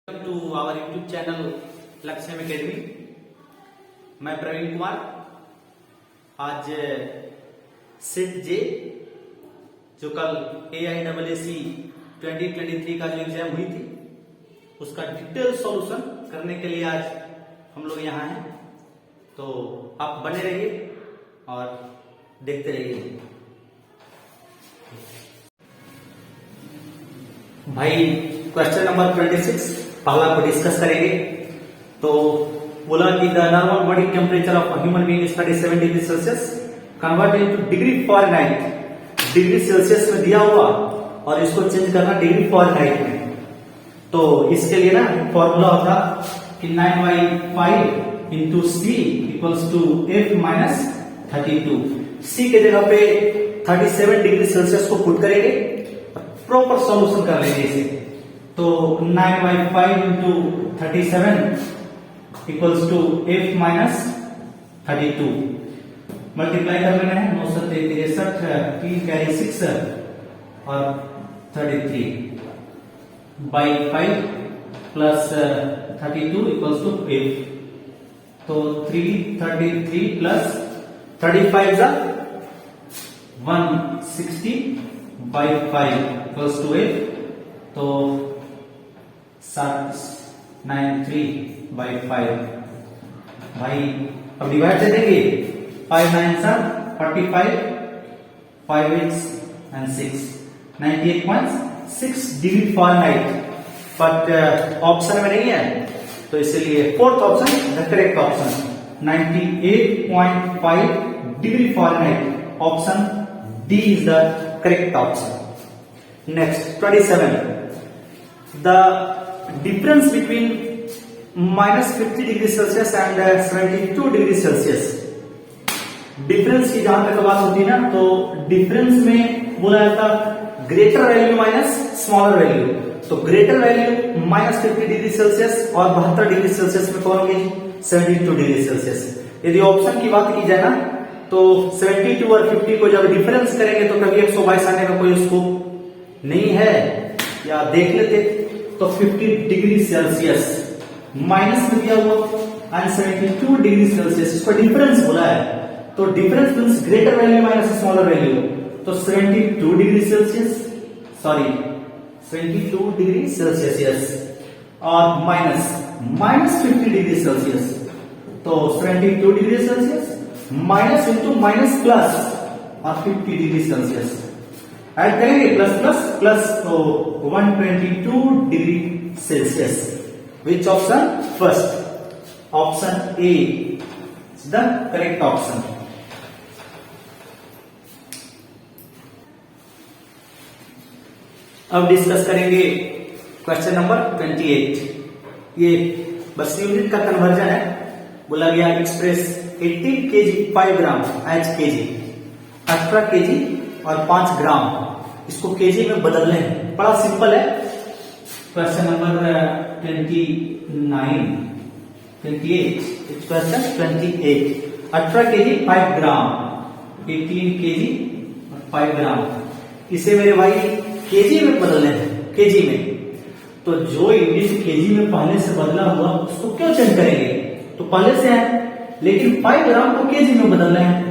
Welcome to our YouTube channel Lakshyam academy. मैं प्रवीण कुमार। आज set जे जो कल AIAAC 2023 का जो एग्जाम हुई थी उसका डिटेल सॉल्यूशन करने के लिए आज हम लोग यहाँ हैं, तो आप बने रहिए और देखते रहिए। भाई क्वेश्चन नंबर 26 पहला को डिस्कस करेंगे। तो बोला कि the normal body temperature of human being is 37 degree Celsius convert into degree Fahrenheit. Degree Celsius में दिया हुआ और इसको चेंज करना डिग्री फ़ारेनहाइट में। तो इसके लिए ना फॉर्मूला होता कि 9/5 into C equals to F minus 32। C के जगह पे 37 डिग्री सेल्सियस को पुट करेंगे, प्रॉपर सॉल्यूशन कर लेंगे इसे। तो 9/5 into 37 equals to F minus 32 multiply कर लेना है। 9 7 63 3 कैरी 6 और 33 by 5 plus 32 equals to F। तो 333 प्लस 35 जा 160 बाई 5 इक्वल्स टू F। तो 793 बाई 5 भाई अब डिवाइड दे देंगे। 5 9 45 5 8 and 6 98.6 degree Fahrenheit. But option में नहीं है तो इसलिए fourth option the correct option 98.5 degree Fahrenheit. Option D is the correct option. Next 27 the difference between -50 degree Celsius and 72 degree Celsius. Difference की जहां तक बात होती है ना, तो डिफरेंस में बोला जाता greater value minus smaller value. तो ग्रेटर वैल्यू -50 डिग्री सेल्सियस और 72 डिग्री सेल्सियस में कौन होगी? 72 डिग्री सेल्सियस। यदि ऑप्शन की बात की जाए ना तो 72 और 50 को जब डिफरेंस करेंगे तो कभी 122 आने का कोई स्कोप नहीं है। या देख लेते तो 50 डिग्री सेल्सियस माइनस में दिया हुआ एंड 72 डिग्री सेल्सियस, इसको डिफरेंस बोला है। तो difference means greater value minus smaller value. तो 72 degree Celsius 72 degree Celsius yes, और माइनस 50 डिग्री सेल्सियस। तो 72 degree Celsius minus into minus plus और 50 डिग्री सेल्सियस ऐड करेंगे प्लस प्लस प्लस, तो 122 degree Celsius. Which option? First option A is the correct option. अब discuss करेंगे question number 28। ये बस unit का कन्वर्जन है। बोला गया express 18 kg 5 gram H KG, 18 kg और 5 ग्राम इसको केजी में बदलने हैं। बड़ा सिंपल है। Question number 28 question 28। 18 kg 5 ग्राम 18 kg और 5 ग्राम, इसे मेरे भाई केजी में बदलने हैं। केजी में तो जो यूनिट केजी में पहले से बदला हुआ उसको क्यों चेंज करेंगे? तो पहले से है, लेकिन 5 ग्राम को केजी में बदलना है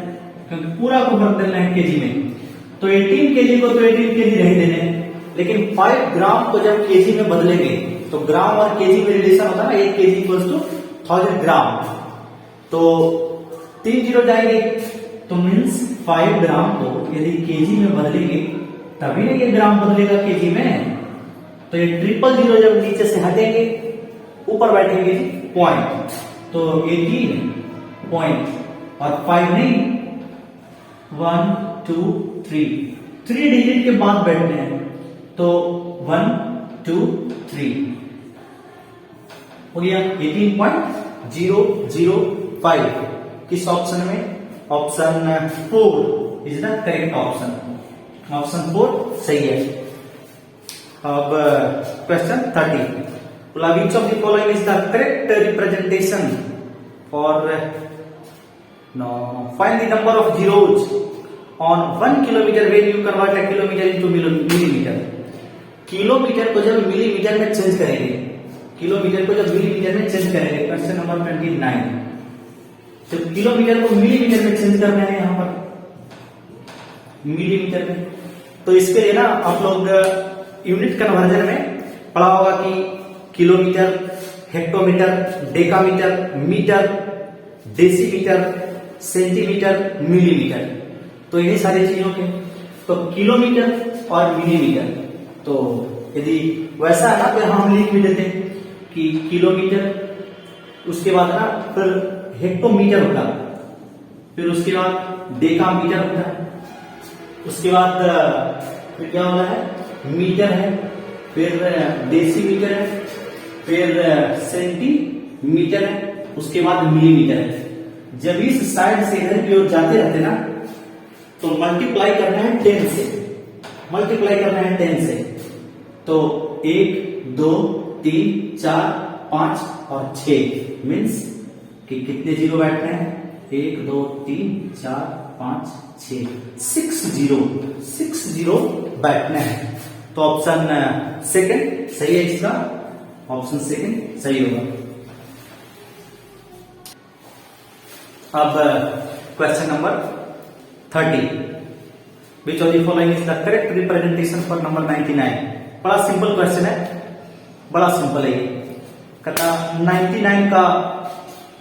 क्योंकि पूरा को बदलना है केजी में। तो 18 केजी को तो 18 केजी रह देने, लेकिन 5 ग्राम को जब केजी में बदलेंगे तो ग्राम और केजी में रिलेशन होता है ना, 1 केजी इक्वल्स टू 1000 ग्राम। तो 3 जीरो जाएंगे, तो मीन्स 5 ग्राम को यदि केजी में बदलेंगे तभी ना ये ग्राम बदलेगा केजी में। तो ये 000 जब नीचे से हटेंगे ऊपर बैठेंगे पॉइंट, तो 18 पॉइंट और 5 नहीं 1 2 3 डिजिट के बाद बैठने हैं। तो 1 2 3 हो गया 18.005। किस ऑप्शन में? Option 4 is the correct option. Option 4 सही है। अब question 30। Which of the following is the correct representation for find the number of zeros on 1 kilometre when you convert a kilometer into millimeter। Kilometre को जब millimetre में change करेंगे kilometre को जब millimetre में चेंज करेंगे, क्वेश्चन नंबर 29, जब kilometre को मिलीमीटर में चेंज करना है यहां पर मिलीमीटर में, तो इसके लिए ना आप लोग यूनिट कन्वर्जन में पढ़ा होगा कि kilometre, hectometre, decametre, metre, decimetre, centimetre, millimetre, तो इन्हीं सारी चीजों के, तो किलोमीटर और मिलीमीटर, तो यदि वैसा है ना तो हम लिख भी देते हैं कि किलोमीटर, उसके बाद ना फिर हेक्टोमीटर होता है, फिर उसके बाद डेकामीटर होता है, उसके बाद फिर क्या होता है मीटर है, फिर डेसीमीटर है, फिर सेंटीमीटर है, उसके बाद मिलीमीटर है। जब इस साइड से इधर की ओर जाते रहते ना तो मल्टीप्लाई करना है 10 से, मल्टीप्लाई करना है 10 से, तो 1 2 3 4 5 और 6 मीन्स कि कितने जीरो बैठने हैं, 1 2 3 4 5 6, 6 जीरो बैठने हैं। तो ऑप्शन सेकंड सही है, इसका ऑप्शन सेकंड सही होगा। अब question number 30, which of the following is the correct representation for number 99। बड़ा सिंपल क्वेश्चन है, बड़ा सिंपल है ये। कहता 99 का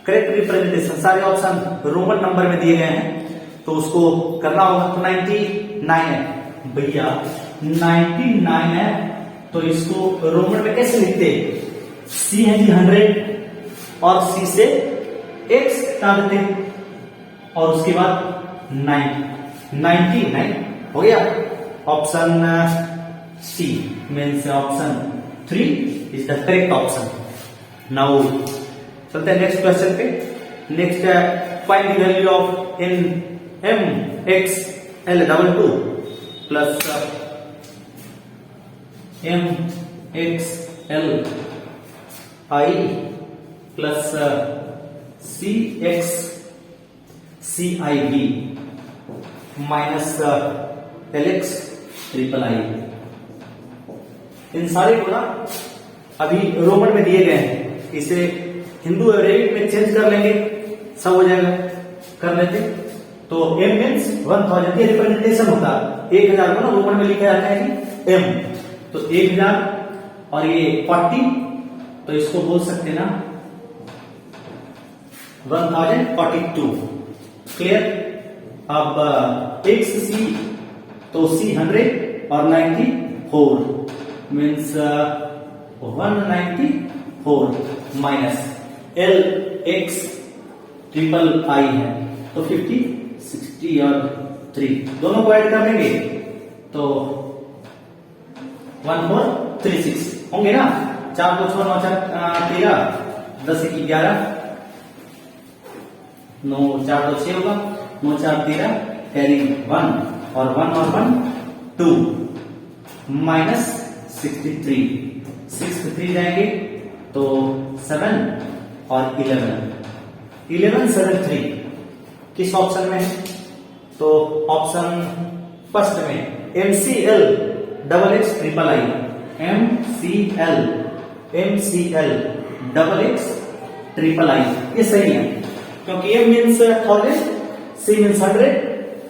करेक्ट रिप्रेजेंटेशन, सारे ऑप्शन रोमन नंबर में दिए गए हैं तो उसको करना होगा। तो 99 है भैया, 99 है तो इसको रोमन में कैसे लिखते, सी है जी 100 और सी से एक्स हटा देते और उसके बाद 99 हो गया। Option C means option 3 is the correct option. Now चलते हैं नेक्स्ट क्वेश्चन पे। नेक्स्ट है find the value of in M X L double two plus M X L I plus C X C I B minus L X triple I. इन सारे को ना अभी Roman में दिए गए हैं, इसे हिंदू अरेबिक में चेंज कर लेंगे, सब हो जाएगा, कर लेते। तो एम मीन्स 1000 ये रिप्रेजेंटेशन होता है। 1000 को ना रोमन में लिखा जाता है कि एम, तो 1000 और ये 40, तो इसको बोल सकते ना 1042। क्लियर। अब एक्स सी, तो सी 100 और 94 means 194 minus L X triple आई है तो 50 60 और 3 दोनों को ऐड कर लेंगे तो 1436 होंगे ना। 4 को 6 9 4 13 10 1 11 9 4 तो 6 होगा, 9 4 13 कैरी 1 और 1 2 माइनस 63 जाएंगे तो 7 और 11 7 3 किस ऑप्शन में है, तो ऑप्शन फर्स्ट में MCL डबल एक्स ट्रिपल आई, MCL डबल एक्स ट्रिपल आई, ये सही है क्योंकि M मीन्स 1000, C मीन्स 100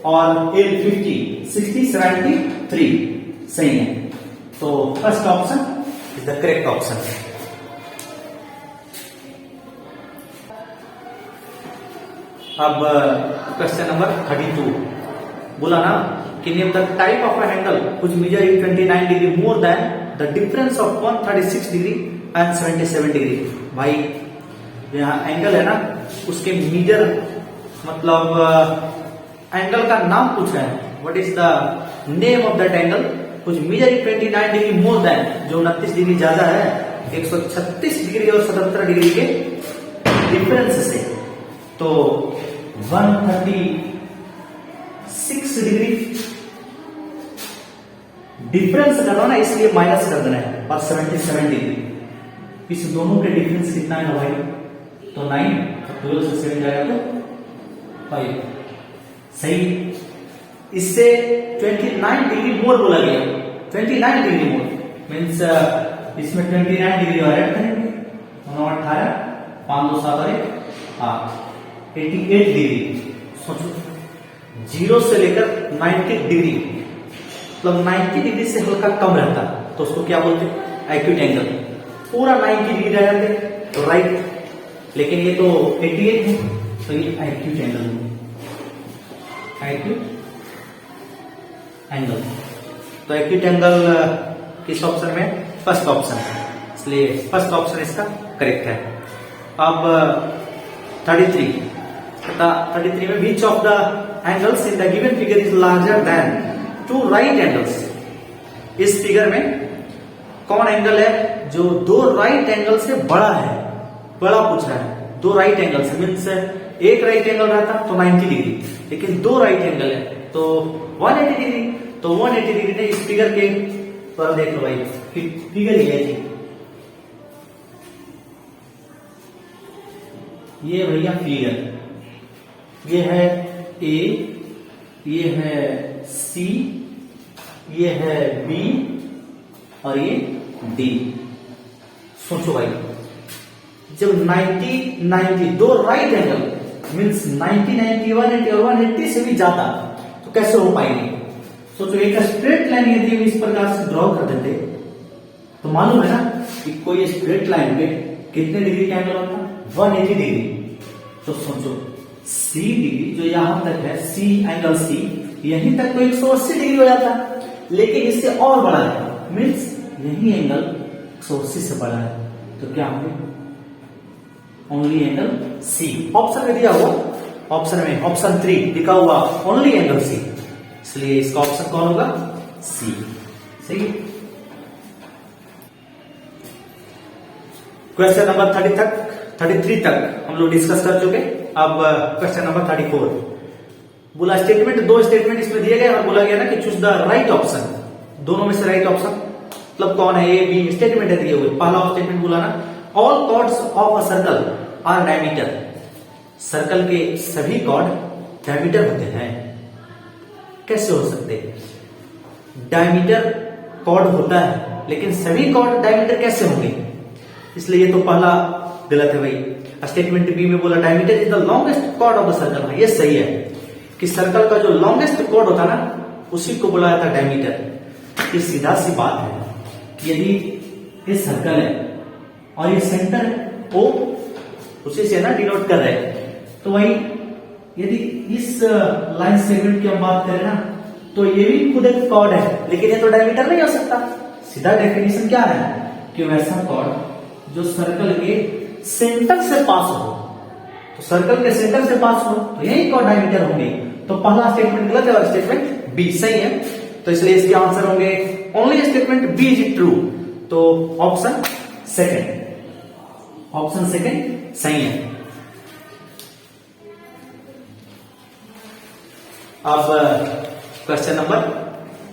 और L 50 60 73 सही है। तो first option is the correct option. अब क्वेश्चन नंबर 32 बोला ना कि name the type of an angle which major 29 degree more than the difference of 136 degree and 77 degree. भाई यहाँ एंगल है ना, उसके मीजर मतलब एंगल का नाम पूछ रहे हैं। What is the name of that angle which major 29 degree more than, जो 29 डिग्री ज्यादा है 136 डिग्री और 77 डिग्री के डिफरेंस से, तो 136 डिग्री डिफरेंस करना ना, इसलिए माइनस कर देना है, और 77 डिग्री इस दोनों के डिफरेंस कितना है भाई, तो 9, 12 से 7 जाएगा तो 5 सही। इससे 29 डिग्री मोर बोला गया, 29 डिग्री मोर मीन्स इसमें 29 डिग्री और ऐड करेंगे 7 और 8 88 डिग्री। सोचो 0 से लेकर 90 डिग्री, मतलब 90 डिग्री से हल्का कम रहता है तो उसको क्या बोलते हैं एक्यूट एंगल। पूरा 90 डिग्री रह जाते तो राइट, लेकिन ये तो 88 है तो ये एक्यूट एंगल, एक्यूट एंगल। तो एक्यूट एंगल किस ऑप्शन में? फर्स्ट ऑप्शन, इसलिए फर्स्ट ऑप्शन इसका करेक्ट है। अब 33 में विच of the angles in the given figure is larger than 2 right angles. इस फिगर में कौन एंगल है जो 2 राइट एंगल से बड़ा है? बड़ा पूछ रहा है। 2 राइट एंगल से मीन्स एक राइट एंगल रहता तो 90 डिग्री, लेकिन 2 राइट एंगल है तो 180 डिग्री। तो 180 डिग्री ने इस फिगर के पर देख लो भाई, फिगर ही है जी, ये भैया फिगर, ये है ए, ये है सी, ये है बी और ये डी। सोचो भाई, जब 90 2 राइट एंगल मीन्स 90 180 और 180 से भी ज्यादा तो कैसे हो पाएंगे? सोचो एक स्ट्रेट लाइन यदि हम इस प्रकार से ड्रॉ कर देते तो मालूम है ना कि कोई स्ट्रेट लाइन पे कितने डिग्री का एंगल होता है? 180 डिग्री। तो सोचो सी डिग्री जो यहां तक है, सी एंगल सी यहीं तक तो 180 डिग्री हो जाता, लेकिन इससे और बड़ा है मीन्स यही एंगल 180 से बड़ा है तो क्या होंगे? Only angle C. ऑप्शन में दिया हुआ, ऑप्शन में ऑप्शन 3 लिखा हुआ ओनली एंगल सी, इसलिए इसका ऑप्शन कौन होगा? सी। सही। क्वेश्चन नंबर 33 तक हम लोग डिस्कस कर चुके। अब क्वेश्चन नंबर 34 बोला स्टेटमेंट, 2 स्टेटमेंट इसमें दिए गए और बोला गया ना कि चूज द राइट ऑप्शन, दोनों में से राइट ऑप्शन मतलब कौन है? ए बी स्टेटमेंट है दिए हुए। पहला स्टेटमेंट बोला ना all chords of a circle are diameter. Circle के सभी कॉर्ड डायमीटर होते हैं। कैसे हो सकते हैं? डायमीटर कॉर्ड होता है लेकिन सभी कॉर्ड डायमीटर कैसे होंगे? इसलिए ये तो पहला गलत है भाई। स्टेटमेंट बी में बोला diameter is the longest chord of the circle. ये सही है कि सर्कल का जो लॉन्गेस्ट कॉर्ड होता है ना उसी को बोला जाता है डायमीटर। ये सीधा सी बात है कि यदि ये सर्कल है और ये सेंटर ओ उसी से ना डिनोट कर रहे हैं, तो वही यदि इस लाइन सेगमेंट की हम बात करें ना तो ये भी खुद एक कॉर्ड है, लेकिन ये तो डायमीटर नहीं हो सकता। सीधा डेफिनेशन क्या है कि वैसा कॉर्ड जो सर्कल के सेंटर से पास हो, तो सर्कल के सेंटर से पास हो तो यही कॉर्ड डायमीटर होंगे। तो पहला स्टेटमेंट गलत है और स्टेटमेंट बी सही है, तो इसलिए इसके आंसर होंगे only statement B is true. तो ऑप्शन सेकंड सही है। अब क्वेश्चन नंबर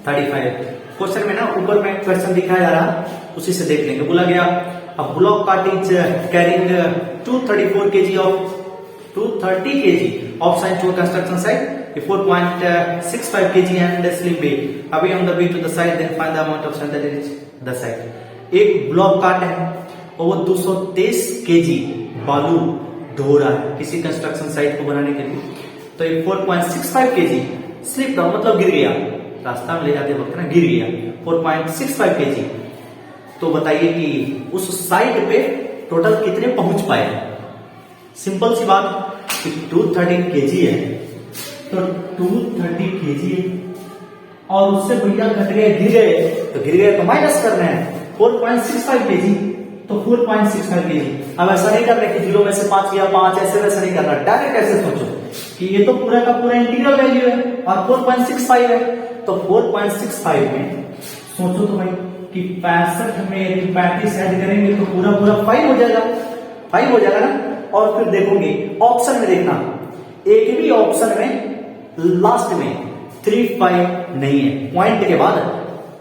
35। क्वेश्चन में ना ऊपर में क्वेश्चन दिखाया जा रहा उसी से देख लेंगे। बोला गया अब block cart is carrying 234 kg of 230 kg of sand to construction site, 4.65 kg and slip bay away on the way to the site, then find the amount of sand that is the site। एक block cart है और वो 223 kg बालू ढो रहा है किसी construction site को बनाने के लिए। तो ये 4.65 kg स्लिप डाउन मतलब गिर गया, रास्ता में ले जाते वक्त ना गिर गया 4.65 kg। तो बताइए कि उस साइट पे टोटल कितने पहुंच पाए? सिंपल सी बात कि 230 kg है तो 230 kg और उससे भैया घट गए गिर गए तो माइनस करना है 4.65 kg तो 4.65 kg। अब ऐसा नहीं करना कि 0 में से 5 गया 5 ऐसे वैसे नहीं करना, डायरेक्ट ऐसे सोचो कि ये तो पूरा का पूरा इंटीग्रल वैल्यू है और 4.65 है तो 4.65 में सोचो तो भाई कि 65 में यदि 35 ऐड करेंगे तो पूरा 5 हो जाएगा ना। और फिर देखोगे ऑप्शन में देखना, एक भी ऑप्शन में लास्ट में 35 नहीं है, पॉइंट के बाद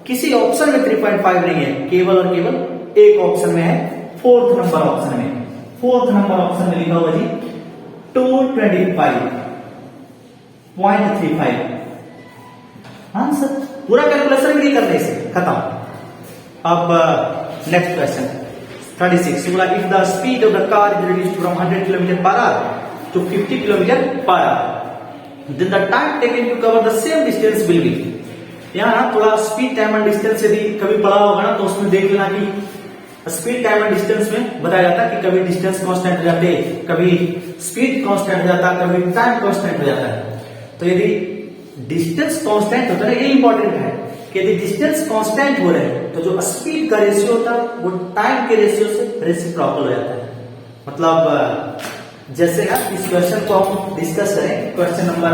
किसी ऑप्शन में 3.5 नहीं है, केवल और केवल एक ऑप्शन में है, फोर्थ नंबर ऑप्शन में लिखा हुआ जी 225.35 आंसर। पूरा कैलकुलेशन भी नहीं करने से खत्म। अब नेक्स्ट क्वेश्चन 36 बोला if the speed of the car is reduced from 100 kilometre per hour to 50 kilometre per hour then the time taken to cover the same distance will be. यहाँ ना थोड़ा स्पीड टाइम एंड डिस्टेंस यदि कभी पढ़ा होगा ना तो उसमें देख लेना कि स्पीड टाइम एंड डिस्टेंस में बताया जाता है कि कभी डिस्टेंस कांस्टेंट हो जाते, कभी स्पीड कांस्टेंट हो जाता है, कभी टाइम कांस्टेंट हो जाता है। तो यदि डिस्टेंस कांस्टेंट होता है ना, ये इंपॉर्टेंट है कि यदि डिस्टेंस कांस्टेंट हो रहे हैं तो जो स्पीड का रेशियो होता है वो टाइम के रेशियो से रेसिप्रोकल हो जाता है। मतलब जैसे ना इस क्वेश्चन को हम डिस्कस करें, क्वेश्चन नंबर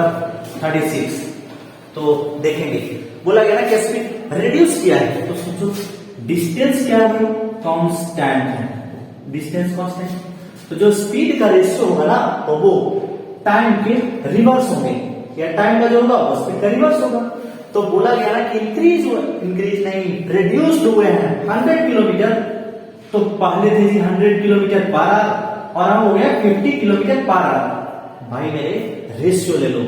36 तो देखेंगे बोला गया ना कि स्पीड रिड्यूस किया है तो सोचो डिस्टेंस क्या है, कांस्टेंट है, डिस्टेंस कांस्टेंट। तो जो स्पीड का रेशियो होगा ना तो वो टाइम के रिवर्स होंगे, या टाइम का जो होगा वो स्पीड का रिवर्स होगा। तो बोला गया ना कि इंक्रीज नहीं रिड्यूस्ड हुए हैं 100 किलोमीटर, तो पहले थे जी 100 किलोमीटर पर आवर और अब हो गया 50 किलोमीटर पर आवर। भाई मेरे रेशियो ले लो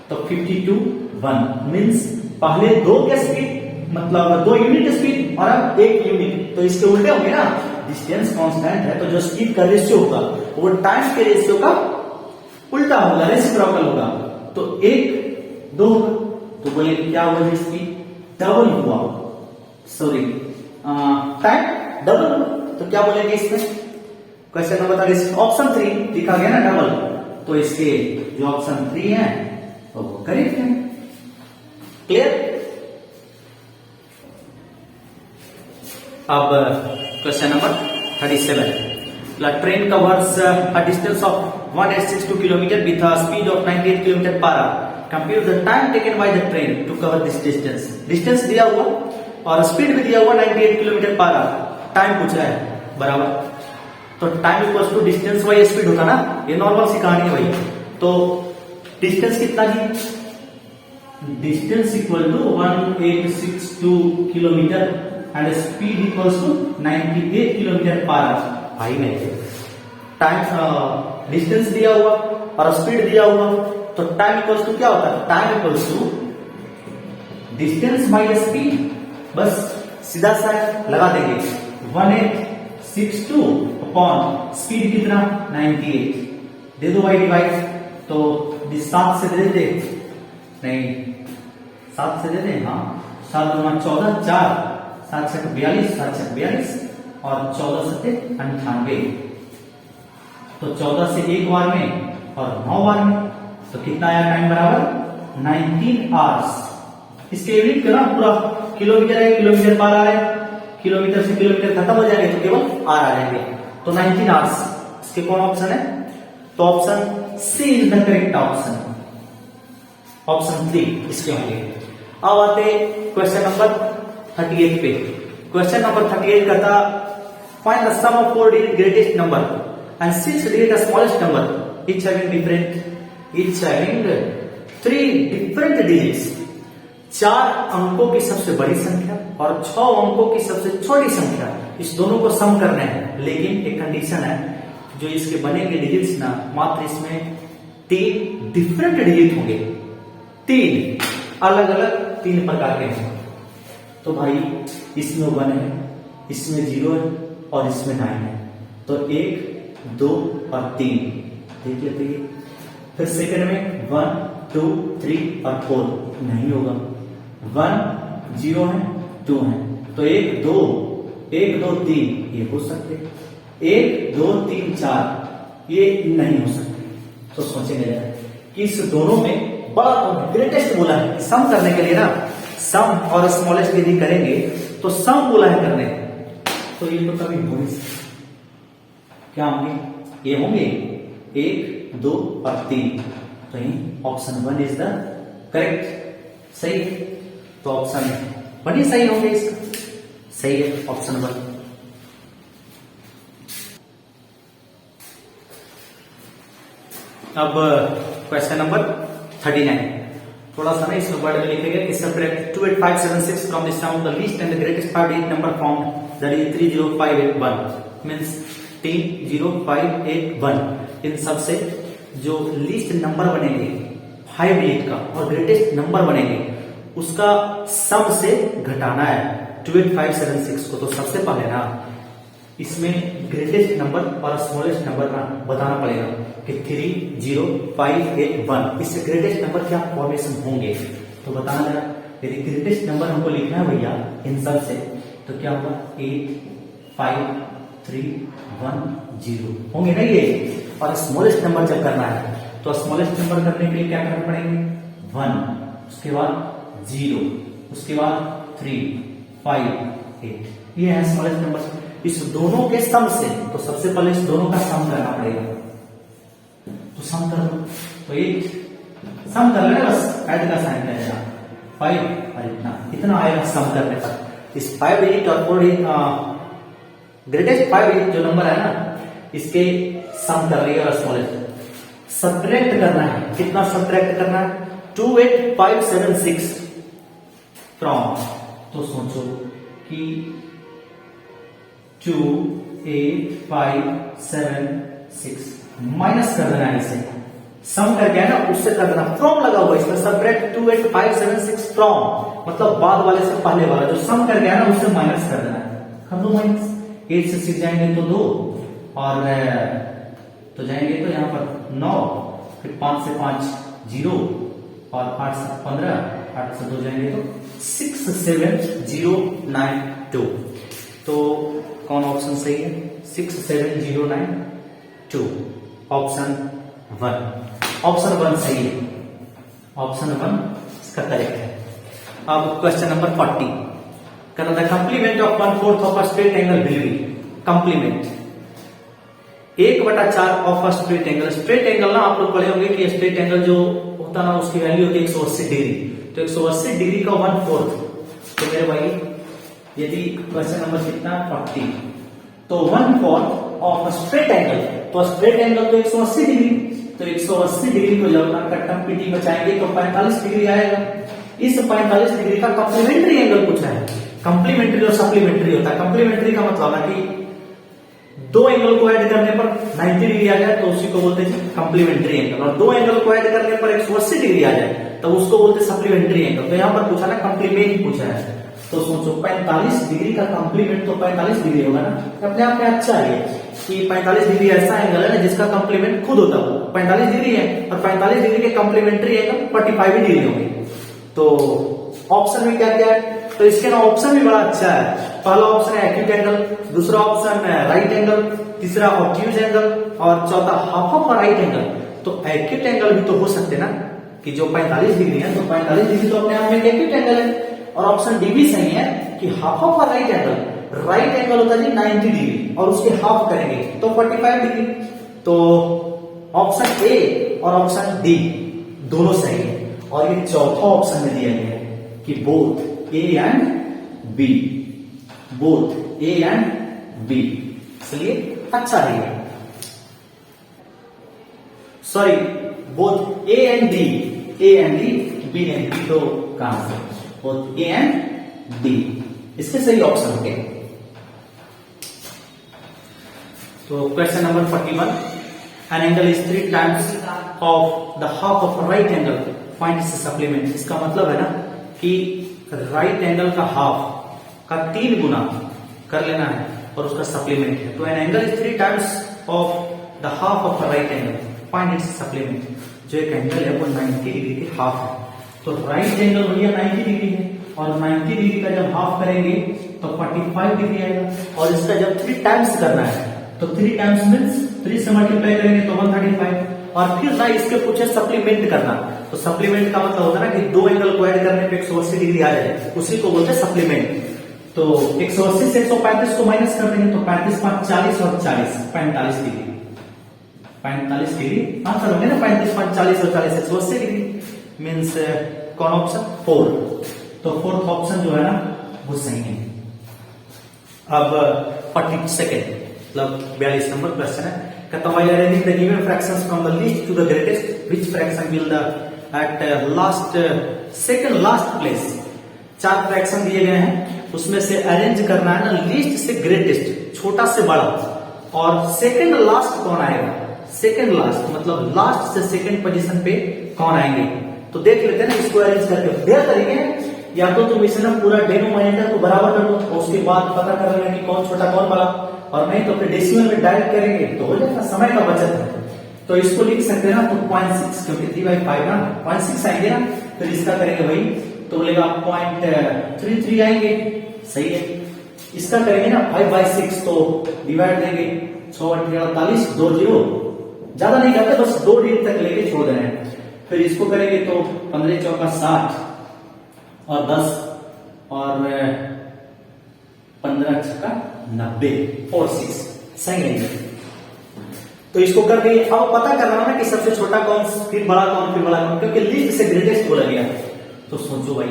तो 50:1 मींस पहले 2 के स्पीड मतलब 2 यूनिट स्पीड और अब 1 यूनिट, तो इसके उल्टे होंगे ना। डिस्टेंस कांस्टेंट है तो जो स्पीड का रेशियो होगा वो टाइम के रेशियो का उल्टा होगा, रेसिप्रोकल होगा। तो 1:2 तो बोले क्या हुआ, स्पीड डबल हुआ, सॉरी टाइम डबल हुआ। तो क्या बोलेंगे इसमें, क्वेश्चन नंबर बता रहे ऑप्शन 3 लिखा गया ना डबल, तो इसके जो ऑप्शन 3 है तो वो करेक्ट है। क्लियर। अब question number 37 train covers a distance of 1862 kilometre with a speed of 98 kilometre per hour. Compute the time taken by the train to cover this distance. Distance दिया हुआ और स्पीड भी दिया हुआ 98 किलोमीटर पर आवर, टाइम पूछ रहा है बराबर। तो time equals to distance by speed होगा ना, ये नॉर्मल सी कहानी है भाई। तो डिस्टेंस कितना जी, distance equal to 1862 kilometre and speed equals to 98 kilometre per hour. भाई मेरे टाइम डिस्टेंस दिया हुआ और स्पीड दिया हुआ, तो टाइम इक्वल्स टू क्या होता है, time equals to distance by speed, बस सीधा सा लगा देंगे 1862 अपॉन स्पीड कितना 98 दे दो भाई डिवाइड। तो 7 से दे दे, नहीं 7 से दे दे, हाँ 7 दूना 14, 4 7 6 42, 7 6 42 और 14 7 98। तो 14 से एक बार में और 9 बार में, तो कितना आया टाइम बराबर 19 आवर्स। इसके यूनिट करो पूरा, किलोमीटर है किलोमीटर पर आ रहा है, किलोमीटर से किलोमीटर खत्म हो जाएंगे तो केवल आर आ जाएंगे। तो 19 आवर्स इसके कौन ऑप्शन है, तो option C is the correct option, option 3 इसके होंगे। अब आते क्वेश्चन नंबर 38 पे। क्वेश्चन नंबर 38 कहता find the sum of 4 digit greatest number and 6 digit smallest number each having 3 different digits। 4 अंकों की सबसे बड़ी संख्या और 6 अंकों की सबसे छोटी संख्या, इस दोनों को सम करना है। लेकिन एक कंडीशन है, जो इसके बनेंगे डिजिट्स ना मात्र इसमें 3 डिफरेंट डिजिट होंगे, 3 अलग अलग 3 प्रकार के होंगे। तो भाई इसमें 1 है, इसमें 0 है और इसमें 9 है, तो 1 2 और 3 देख लेते हैं। फिर सेकंड में 1 2 3 और 4 नहीं होगा, 1 0 है 2 है, तो 1 2 3 ये हो सकते, 1 2 3 4 ये नहीं हो सकते। तो सोचेंगे कि इस दोनों में बड़ा ग्रेटेस्ट बोला है सम करने के लिए ना, सम और स्मॉलेस्ट यदि करेंगे तो सम बोला है करने, तो ये तो कभी हो नहीं सकते। क्या होंगे, ये होंगे 1 2 और 3, तो ऑप्शन 1 इज द करेक्ट, सही। तो ऑप्शन 1 ही सही होंगे, इसका सही है ऑप्शन 1। अब क्वेश्चन नंबर 39, थोड़ा सा ना इसमें वर्ड में लिखेंगे कि subtract 28576 from the sum of the least and the greatest 5 digit number found that is 30581 means 30581। इन सब से जो लीस्ट नंबर बनेंगे 5 डिजिट का और ग्रेटेस्ट नंबर बनेंगे उसका सम से घटाना है 28576 को। तो सबसे पहले ना इसमें ग्रेटेस्ट नंबर और स्मॉलेस्ट नंबर ना बताना पड़ेगा कि 3, 0, 5, 8, 1 इससे ग्रेटेस्ट नंबर क्या फॉर्मेशन होंगे, तो बताना जरा। यदि ग्रेटेस्ट नंबर हमको लिखना है भैया इन सब से, तो क्या होगा 8, 5, 3, 1, 0 होंगे ना ये। और स्मॉलेस्ट नंबर जब करना है तो स्मॉलेस्ट नंबर करने के लिए क्या करना पड़ेंगे 1, उसके बाद 0, उसके बाद 3, 5, 8 ये है स्मॉलेस्ट नंबर। इस दोनों के सम से, तो सबसे पहले इस दोनों का सम करना पड़ेगा, तो सम कर दो। तो ये सम कर लेना, बस ऐड का साइन रहेगा 5 और इतना आएगा सम करने पर। इस 5 डिजिट और 4 डिजिट ग्रेटेस्ट 5 डिजिट जो नंबर है ना, इसके सम कर रही है और स्मॉलेस्ट सब्ट्रैक्ट करना है। कितना सब्ट्रैक्ट करना है 28576 फ्रॉम, तो सोचो कि 28576 माइनस कर देना है इसे, सम करके है ना उससे कर देना, फ्रॉम लगा हुआ इसमें सब्ट्रैक्ट 28576 फ्रॉम मतलब बाद वाले से पहले वाला जो सम करके है ना उससे माइनस कर देना है। कर दो माइनस, 8 से 6 जाएंगे तो 2 और तो जाएंगे तो यहाँ पर 9, फिर 5 से 5 0 और 8 से 15, 8 से 2 जाएंगे तो 67092। तो कौन ऑप्शन सही है 67092 ऑप्शन 1। ऑप्शन 1 सही है, ऑप्शन 1 इसका करेक्ट है। अब क्वेश्चन नंबर 40 कहता था complement of 1/4 of a straight angle will be complement 1/4 of a straight angle. Straight angle ना आप लोग पढ़े होंगे कि स्ट्रेट एंगल जो होता ना उसकी वैल्यू होती है 180 डिग्री, तो 180 डिग्री का 1/4। तो मेरे भाई यदि क्वेश्चन नंबर कितना 40, तो 1/4 ऑफ स्ट्रेट एंगल, तो स्ट्रेट एंगल तो 180 डिग्री, तो 180 डिग्री को जब कट्टम पीटी बचाएंगे तो 45 डिग्री आएगा। इस 45 डिग्री का कॉम्प्लीमेंट्री एंगल पूछा है। कॉम्प्लीमेंट्री और सप्लीमेंट्री होता है। कॉम्प्लीमेंट्री का मतलब है कि दो एंगल को ऐड करने पर 90 डिग्री आ जाए तो उसी को बोलते हैं कॉम्प्लीमेंट्री एंगल, और दो एंगल को ऐड करने पर 180 डिग्री आ जाए तो उसको बोलते हैं सप्लीमेंट्री एंगल। तो यहाँ पर पूछा ना कॉम्प्लीमेंट पूछा है, तो सोचो 45 डिग्री का कॉम्प्लीमेंट तो 45 डिग्री होगा ना, अपने आप में अच्छा है कि 45 डिग्री ऐसा एंगल है ना जिसका कॉम्प्लीमेंट खुद होता है 45 डिग्री है, और 45 डिग्री के कॉम्प्लीमेंट्री एंगल 45 डिग्री होंगे। तो ऑप्शन में क्या क्या है, तो इसके ना ऑप्शन भी बड़ा अच्छा है। पहला ऑप्शन है एक्यूट एंगल, दूसरा ऑप्शन है राइट एंगल, तीसरा ऑब्ट्यूज एंगल और चौथा हाफ ऑफ राइट एंगल। तो एक्यूट एंगल भी तो हो सकते ना कि जो 45 डिग्री है, तो 45 डिग्री तो अपने आप में एक्यूट एंगल है। और ऑप्शन डी भी सही है कि half of right angle, right angle होता है जी 90 डिग्री और उसके हाफ करेंगे तो 45 डिग्री। तो ऑप्शन ए और ऑप्शन डी दोनों सही है। और ये चौथा ऑप्शन में दिया गया है कि both A and B, both A and B, इसलिए अच्छा रहेगा। Sorry, both A and D, A and D, B and D, तो कहां से बोथ ए एंड डी, इसके सही ऑप्शन हो गए। तो question number 41, an angle is 3 times of the half of right angle, find its supplement. इसका मतलब है ना कि राइट एंगल का हाफ का 3 गुना कर लेना है और उसका सप्लीमेंट है। तो an angle is 3 times of the half of right angle, find its supplement. जो एक एंगल है वो 90 डिग्री के हाफ है, तो राइट एंगल भैया 90 डिग्री है और 90 डिग्री का जब हाफ करेंगे तो 45 डिग्री आएगा। और इसका जब 3 टाइम्स करना है तो 3 टाइम्स मीन्स 3 से मल्टीप्लाई करेंगे तो 135। और फिर ना इसके पूछे सप्लीमेंट करना, तो सप्लीमेंट का मतलब होता है ना कि दो एंगल को ऐड करने पे 180 डिग्री आ जाए, उसी को बोलते हैं सप्लीमेंट। तो 180 से 135 को माइनस कर देंगे तो 35 5 40 और 40 45 डिग्री, 45 डिग्री आंसर होंगे ना। 35 5 40 और 40 180 डिग्री मीन्स कौन ऑप्शन 4। तो फोर्थ ऑप्शन जो है ना वो सही है। अब 42nd मतलब 42 नंबर क्वेश्चन है, कहता हूं arranging the given fractions from the least to the greatest, which fraction will the at last second last place. 4 fraction दिए गए हैं, उसमें से अरेंज करना है ना लीस्ट से ग्रेटेस्ट, छोटा से बड़ा, और सेकंड लास्ट कौन आएगा। सेकंड लास्ट मतलब लास्ट से सेकंड पोजीशन पे कौन आएंगे। तो देख लेते हैं ना इसको अरेंज करके। बढ़िया तरीके या तो तुम इसे ना पूरा डिनोमिनेटर को बराबर कर दो और उसके बाद पता कर लेना कि कौन छोटा कौन बड़ा, और नहीं तो अपने डेसिमल में डायरेक्ट करेंगे तो हो जाएगा, समय का बचत है। तो इसको लिख सकते हैं ना, तो 0.6 क्योंकि 3/5 ना 0.6 आएंगे ना, फिर इसका करेंगे भाई तो बोलेगा 0.33 आएंगे, सही है। इसका करेंगे ना 5/6 तो डिवाइड देंगे 6×48 2 0, ज्यादा नहीं करते, बस 2 डिजिट तक लेके छोड़ देना है। फिर इसको करेंगे तो 15 चौका 60 और 10 और 15 छक्का 90 और 6, सही है। तो इसको करके अब पता करना है ना कि सबसे छोटा कौन फिर बड़ा कौन फिर बड़ा कौन, क्योंकि लिस्ट से ग्रेटेस्ट बोला गया। तो सोचो भाई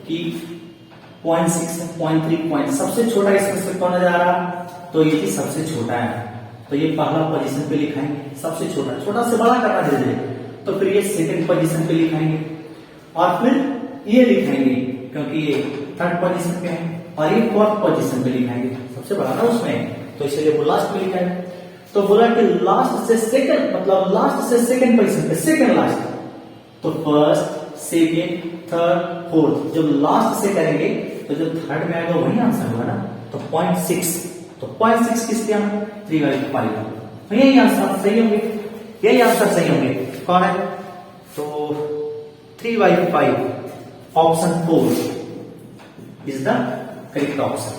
कि 0.6 0.3 सबसे छोटा इसमें से कौन नजर आ रहा, तो ये सबसे छोटा है, तो ये पहला पोजीशन पे लिखाएंगे सबसे छोटा, छोटा से बड़ा करना धीरे। तो फिर ये सेकंड पोजीशन पे लिखाएंगे और फिर ये लिखाएंगे क्योंकि ये थर्ड पोजीशन पे है, और ये फोर्थ पोजीशन पे लिखाएंगे, सबसे बड़ा ना उसमें, तो इसलिए वो लास्ट में लिखा है। तो बोला कि लास्ट से सेकंड, मतलब लास्ट से सेकंड पोजीशन पे, सेकंड लास्ट, तो फर्स्ट सेकंड थर्ड फोर्थ, जब लास्ट से करेंगे तो जो थर्ड में आएगा वही आंसर होगा ना। तो 0.6, तो 0.6 किसके आना 3/5, तो यही आंसर सही होंगे, यही आंसर सही होंगे। कौन है, तो 3/5 option 4 is the correct option.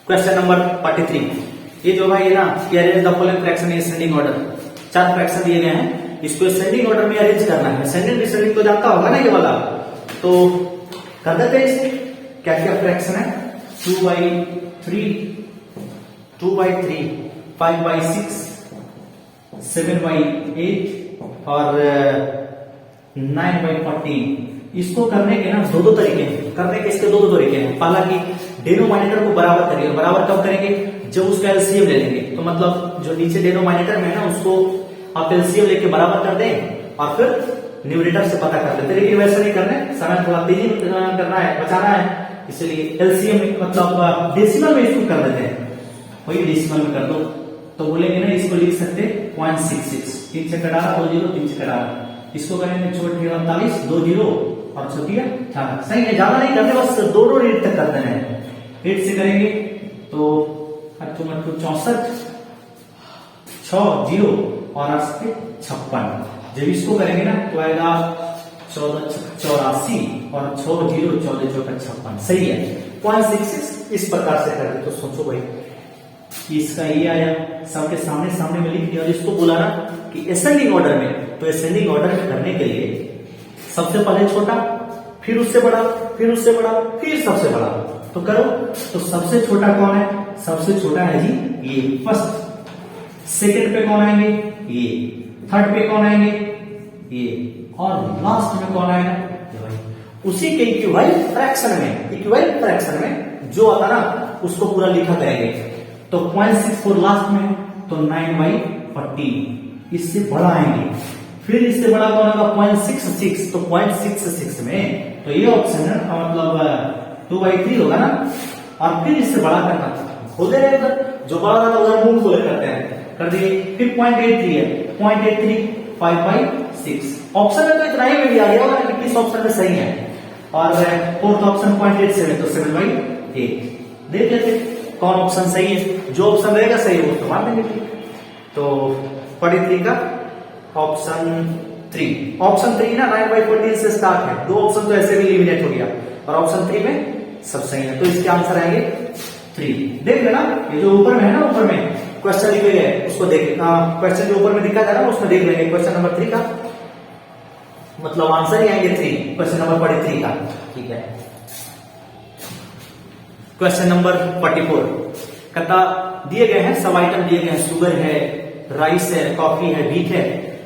Question number 43, ये जो भाई है ना, arrange the following fraction in ascending order, 4 fraction दिए गए हैं, इसको असेंडिंग ऑर्डर में अरेंज करना है। असेंडिंग डिसेंडिंग तो जानता होगा ना ये वाला, तो कर देते हैं इसे। क्या क्या फ्रैक्शन है, 2/3 2/3 5/6 7/8 और 9/14। इसको करने के ना दो तरीके हैं, करने के इसके दो तरीके हैं। पहला कि डिनोमिनेटर को बराबर करिए, और बराबर कब करेंगे, जब उसका एलसीएम ले लेंगे। तो मतलब जो नीचे डिनोमिनेटर में है ना, उसको आप एलसीएम लेके बराबर कर दें और फिर न्यूमरेटर से पता कर लेते। लेकिन वैसा नहीं करना है, समय थोड़ा तेजी करना है, बचाना है, इसलिए एलसीएम मतलब डेसिमल में इसको कर देते हैं, वही डेसिमल में कर दो। तो बोलेंगे ना, इसको लिख सकते 0.66, 3 से कटा 2 0, 3 से कटा, इसको करेंगे 48 2 0 और 18, सही है। ज्यादा नहीं करते, बस 2 डिजिट तक करते हैं। 8 से करेंगे तो 64 6 0 और 8 से 56। जब इसको करेंगे ना तो आएगा 14 84 और 6 0 14 14 56, सही है। 0.66 इस प्रकार से करते। तो सोचो भाई इसका ये आया, सबके सामने सामने में लिख दिया, और इसको बोला ना कि असेंडिंग ऑर्डर में, तो असेंडिंग ऑर्डर में करने के लिए सबसे पहले छोटा, फिर उससे बड़ा, फिर उससे बड़ा, फिर सबसे बड़ा। तो करो, तो सबसे छोटा कौन है, सबसे छोटा है जी ये फर्स्ट। सेकंड पे कौन आएंगे, ये। थर्ड पे कौन आएंगे, ये। और लास्ट में कौन आएगा, उसी के इक्विवेलेंट फ्रैक्शन में, इक्विवेलेंट फ्रैक्शन में जो आता ना उसको पूरा लिखा करेंगे। तो 0.64 लास्ट में, तो 9/40, इससे बड़ा आएंगे। फिर इससे बड़ा कौन होगा 0.66, तो 0.66 में, तो ये ऑप्शन है मतलब 2/3 होगा ना। और फिर इससे बड़ा करना, खोले रहे उधर, जो बड़ा था उधर मुंह खोले करते हैं, कर दिए। फिर 0.83 है, 0.83 5/6। ऑप्शन में तो इतना ही में भी आ गया होगा कि किस ऑप्शन में सही है। और फोर्थ ऑप्शन 0.87, तो 7/8। देख लेते कौन ऑप्शन सही है, जो ऑप्शन रहेगा सही है उसको मान देंगे। तो 43 का ऑप्शन 3, ऑप्शन 3 ना 9/14 से स्टार्ट है, 2 ऑप्शन तो ऐसे भी एलिमिनेट हो गया, और ऑप्शन 3 में सब सही है। तो इसके आंसर आएंगे 3। देख लेना, ये जो ऊपर में है ना, ऊपर में क्वेश्चन लिखे गए उसको देख, क्वेश्चन जो ऊपर में दिखा जा रहा है उसमें देख लेंगे। क्वेश्चन नंबर 3 का मतलब आंसर ही आएंगे 3, क्वेश्चन नंबर 43 का, ठीक है। क्वेश्चन नंबर 44 कहता दिए गए हैं, सब आइटम दिए गए हैं, शुगर है, राइस है, कॉफी है, व्हीट है,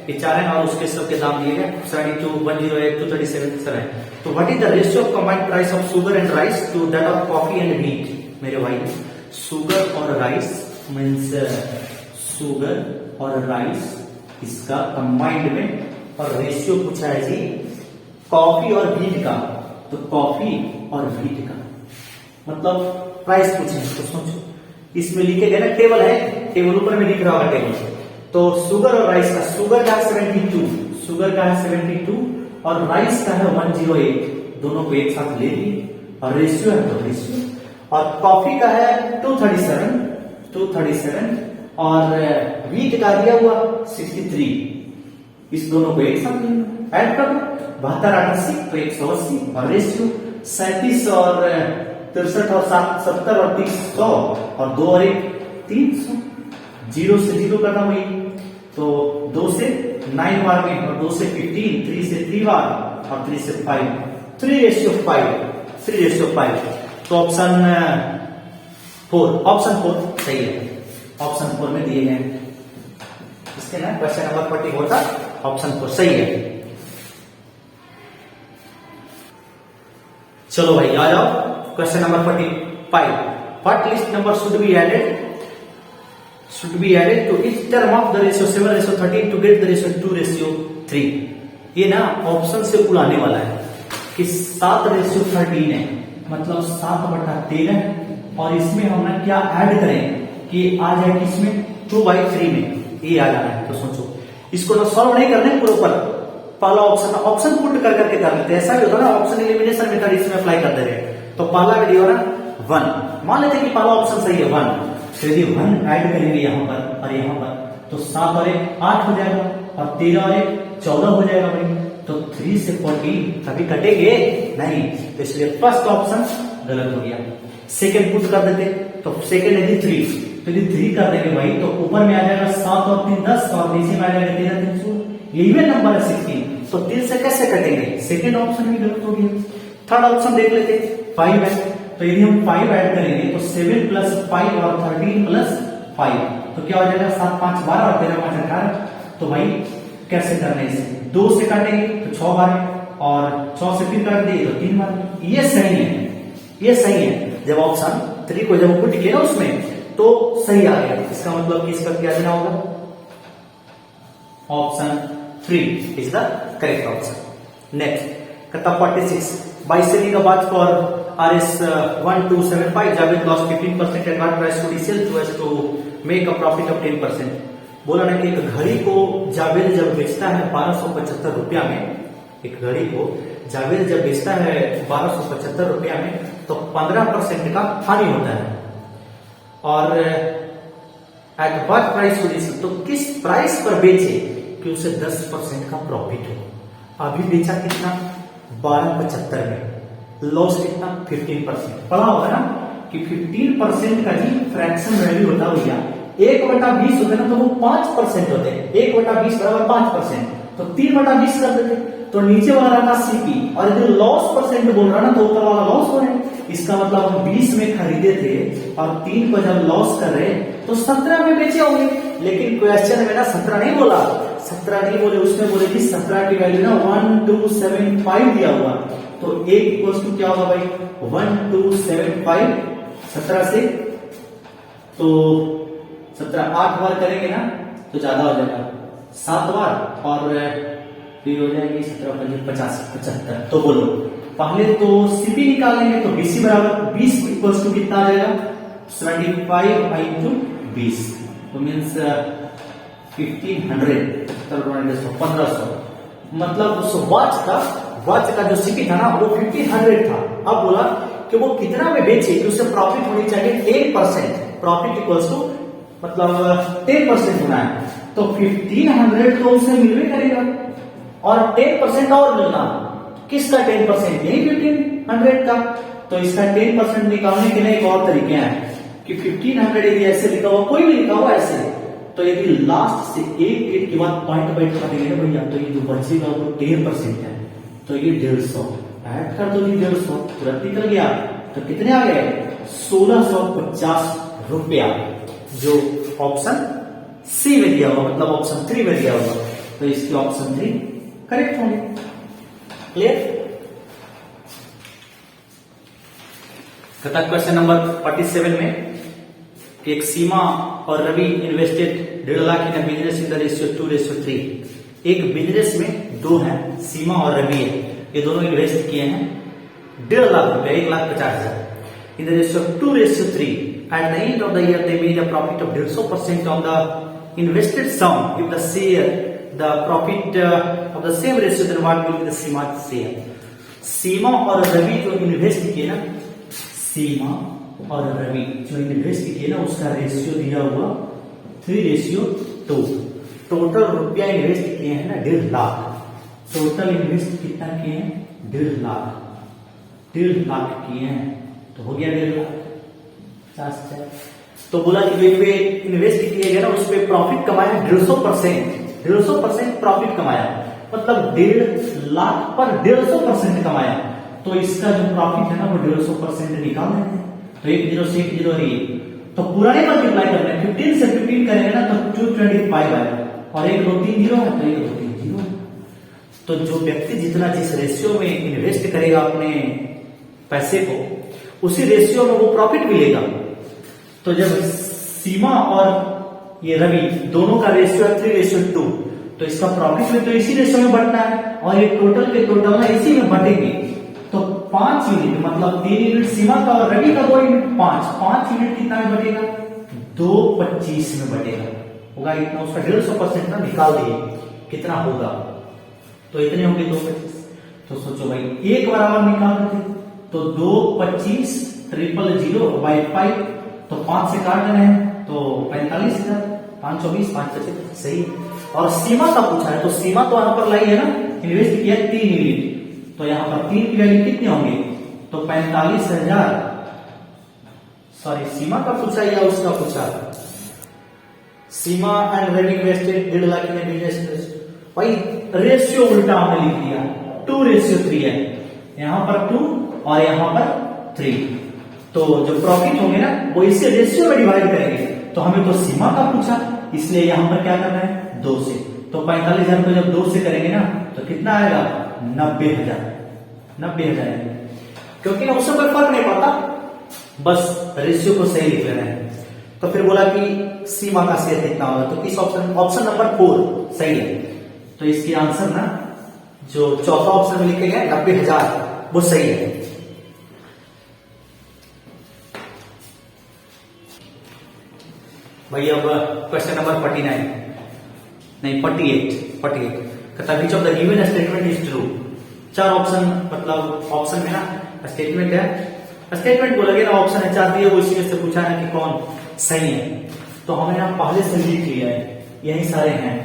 ये 4 है, और उसके सबके दाम दिए गए 72 108 237 7 है। तो what is the ratio of combined price of sugar and rice to that of coffee and wheat. मेरे भाई शुगर और राइस मीन्स शुगर और राइस इसका कंबाइंड में, और रेशियो पूछा है जी कॉफी और व्हीट का, तो कॉफी और व्हीट का मतलब प्राइस पूछे। तो सोचो इसमें लिखे गए ना, टेबल है, टेबल ऊपर में दिख रहा होगा टेबल। तो शुगर और राइस का, शुगर का है 72, शुगर का है 72 और राइस का है 108, दोनों को एक साथ ले लिए, और रेशियो है तो रेशियो। और कॉफी का है 237 और वीट का दिया हुआ 63। इस दोनों को एक साथ ऐड कर दो, 72 तो 180 और रेशियो 37 और 63 और 70 और 30 100 और 2 और 1 300। 0 से 0 करना वही, तो 2 से 9 बार में और 2 से 15, 3 से 3 बार और 3 से 5, 3:5। तो ऑप्शन 4 सही है। ऑप्शन 4 में दिए गए इसके ना क्वेश्चन नंबर 44 था, ऑप्शन 4 सही है। चलो भाई आ जाओ question number 45। What list number should be added to each term of the ratio 7:13 to get the ratio 2:3। ये ना ऑप्शन से उड़ाने वाला है कि 7:13 है, मतलब 7/13, और इसमें हम ना क्या ऐड करें कि आ जाए इसमें 2/3 में, ये आ जाना है। तो सोचो इसको ना सॉल्व नहीं करना है प्रॉपर, पहला ऑप्शन पुट कर करके कर लेते हैं। ऐसा भी होता है ना, ऑप्शन एलिमिनेशन मेथड इसमें अप्लाई कर दे रहे हैं। तो पहला में दिया ना 1, मान लेते हैं कि पहला ऑप्शन सही है 1, तो यदि 1 ऐड करेंगे यहाँ पर और यहाँ पर, तो 7 और 1 8 हो जाएगा और 13 और 1 14 हो जाएगा भाई। तो 3 से 14 कभी कटेंगे नहीं, तो इसलिए फर्स्ट ऑप्शन गलत हो गया। सेकेंड पुट कर देते, तो सेकेंड यदि 3, तो यदि 3 कर देंगे भाई तो ऊपर में आ जाएगा 7 और 3 10 और नीचे में आ जाएगा 13 300, यही नंबर है 16। तो 3 से कैसे कटेंगे, सेकेंड ऑप्शन भी गलत हो गया। थर्ड ऑप्शन देख लेते, 5 है, तो यदि हम 5 ऐड करेंगे तो 7 + 5 और 13 + 5, तो क्या हो जाएगा 7 5 12 और 13 5 18। तो भाई कैसे करना है इसे, 2 से काटेंगे तो 6 बार और 6 से 3 काट दिए तो 3 बार। ये सही है, ये सही है। जब ऑप्शन 3 को जब पुट किया उसमें तो सही आ गया, इसका मतलब कि इसका क्या देना होगा, option 3 is the correct option. Next कहता 46 by selling a watch for Rs 1275 Javed lost 15% at what price would he sell so as to make a profit of 10%। बोला ना कि एक घड़ी को जावेद जब बेचता है 1275 रुपया में, एक घड़ी को जावेद जब बेचता है 1275 रुपया में, तो 15% का हानि होता है। और at what price would he sell, तो किस प्राइस पर बेचे कि उसे 10% का प्रॉफिट हो। अभी बेचा कितना 1275 में, लॉस कितना 15%। पढ़ा होगा ना कि 15% का जी फ्रैक्शन वैल्यू होता भैया 1/20 होता है ना, तो वो 5% होते हैं। 1/20 = 5%, तो 3/20 कर देते, तो नीचे वाला रहा सीपी, और यदि लॉस परसेंट बोल रहा ना तो ऊपर वाला लॉस हो रहा है। इसका मतलब हम 20 में खरीदे थे और 3 को जब लॉस कर रहे तो 17 में बेचे होंगे, लेकिन क्वेश्चन में ना 17 नहीं बोला, 17 नहीं बोले, उसमें बोले कि 17 की वैल्यू ना 1275 दिया हुआ, तो A = क्या होगा भाई 1275, 17 से, तो 17 8 बार करेंगे ना तो ज्यादा हो जाएगा 7 बार और फिर हो जाएगी 17 50 75। तो बोलो पहले तो सीपी निकालेंगे, तो बीसी बराबर 20 = कितना आ जाएगा 75 × 20, तो मीन्स 1500 1500, मतलब उस वॉच का जो सीपी था ना वो 1500 था। अब बोला कि वो कितना में बेचे कि उसे प्रॉफिट होनी चाहिए 10%, प्रॉफिट = मतलब 10% होना है, तो 1500 तो उसे मिलवे करेगा और 10% और मिलना, किसका 10%, यही 1500 का। तो इसका 10% निकालने के लिए एक और तरीके हैं कि 1500 यदि ऐसे लिखा हुआ, कोई भी लिखा हुआ ऐसे, तो यदि लास्ट से एक गेट के बाद पॉइंट बाइट काटेंगे ना भैया, तो ये जो बचेगा वो 10% है, तो ये 150 ऐड कर दो, 150 तुरंत निकल गया, तो कितने आ गए 1650 रुपया, जो ऑप्शन सी में दिया हुआ, मतलब ऑप्शन 3 में दिया हुआ, तो इसकी ऑप्शन 3 करेक्ट होंगे। क्लियर। क्वेश्चन नंबर 47 में एक सीमा और Ravi invested 1.5 lakh in business in the ratio 2:3। एक बिजनेस में 2 हैं, सीमा और रवि है, ये दोनों इन्वेस्ट किए हैं 1.5 लाख रुपया, 1,50,000 इन the ratio 2:3। At the end of the year, they made a profit of 150% on the invested sum. If the share, the profit of the same ratio, then what will be the Seema share? सीमा और रवि जो invest किए ना, सीमा और रवि जो invest किए ना उसका ratio दिया हुआ 3:2। टोटल रुपया इन्वेस्ट किए हैं ना 1.5 लाख। टोटल इन्वेस्ट कितना किए हैं? 1.5 लाख। 1.5 लाख किए हैं तो हो गया 1.5 लाख 50,000। तो बोला कि जो पे इन्वेस्ट किए गए ना उस पर प्रॉफिट कमाया 150% प्रॉफिट कमाया, मतलब 1.5 लाख पर 150% कमाया। तो इसका जो प्रॉफिट है ना वो 150% निकाल रहे हैं। तो 1 0 से 1 0 और 1 तो पूरा नहीं मल्टीप्लाई करना है, 15 से 15 करेंगे ना तो 225 आएगा और 1 2 3 0 है तो 1 2 3 0। तो जो व्यक्ति जितना जिस रेशियो में इन्वेस्ट करेगा अपने पैसे को उसी रेशियो में वो प्रॉफिट मिलेगा। तो जब सीमा और ये रवि दोनों का रेशियो है 3:2 तो इसका प्रॉफिट में तो इसी रेशियो में बढ़ना है और ये टोटल के टोटल ना इसी में बढ़ेंगे। तो 5 यूनिट मतलब 3 यूनिट सीमा का और रवि का 2 यूनिट 5 यूनिट कितना में बढ़ेगा? 2.25 में बढ़ेगा। होगा इतना, उसका 150% ना निकाल दिए कितना होगा तो इतने होंगे 2.25। तो सोचो भाई एक बराबर निकाल देते तो 2.25 000/5 तो 5 से काट रहे हैं तो 45,000 520 5 सही। और सीमा का पूछा है तो सीमा तो यहां पर लाई है ना, इन्वेस्ट किया 3 यूनिट तो यहां पर 3 की वैल्यू कितने होंगे? तो 45,000। सॉरी सीमा का पूछा या उसका पूछा? सीमा and Ravi invested 1.5 lakh in business. भाई रेशियो उल्टा हमने लिख दिया 2:3 है, यहां पर 2 और यहां पर 3। तो जो प्रॉफिट होंगे ना वो इसे रेशियो में डिवाइड करेंगे। तो हमें तो सीमा का पूछा इसलिए यहां पर क्या करना है 2 से। तो 45,000 को जब 2 से करेंगे ना तो कितना आएगा? 90,000 क्योंकि ना उससे कोई फर्क नहीं पड़ता, बस रेशियो को सही लिख लेना है। तो फिर बोला कि सीमा का शेयर कितना होगा तो किस ऑप्शन नंबर 4 सही है। तो इसकी आंसर ना जो चौथा ऑप्शन में लिखे गए 90,000 वो सही है। भाई अब क्वेश्चन नंबर 49 नहीं 48 कहता विच of the given statement is true. 4 option मतलब ऑप्शन में ना स्टेटमेंट है, स्टेटमेंट बोला गया ना ऑप्शन है 4 दिए वो इसी में से पूछा है कि कौन सही है। तो हमें यहाँ पहले से लिख लिया है, यही सारे हैं।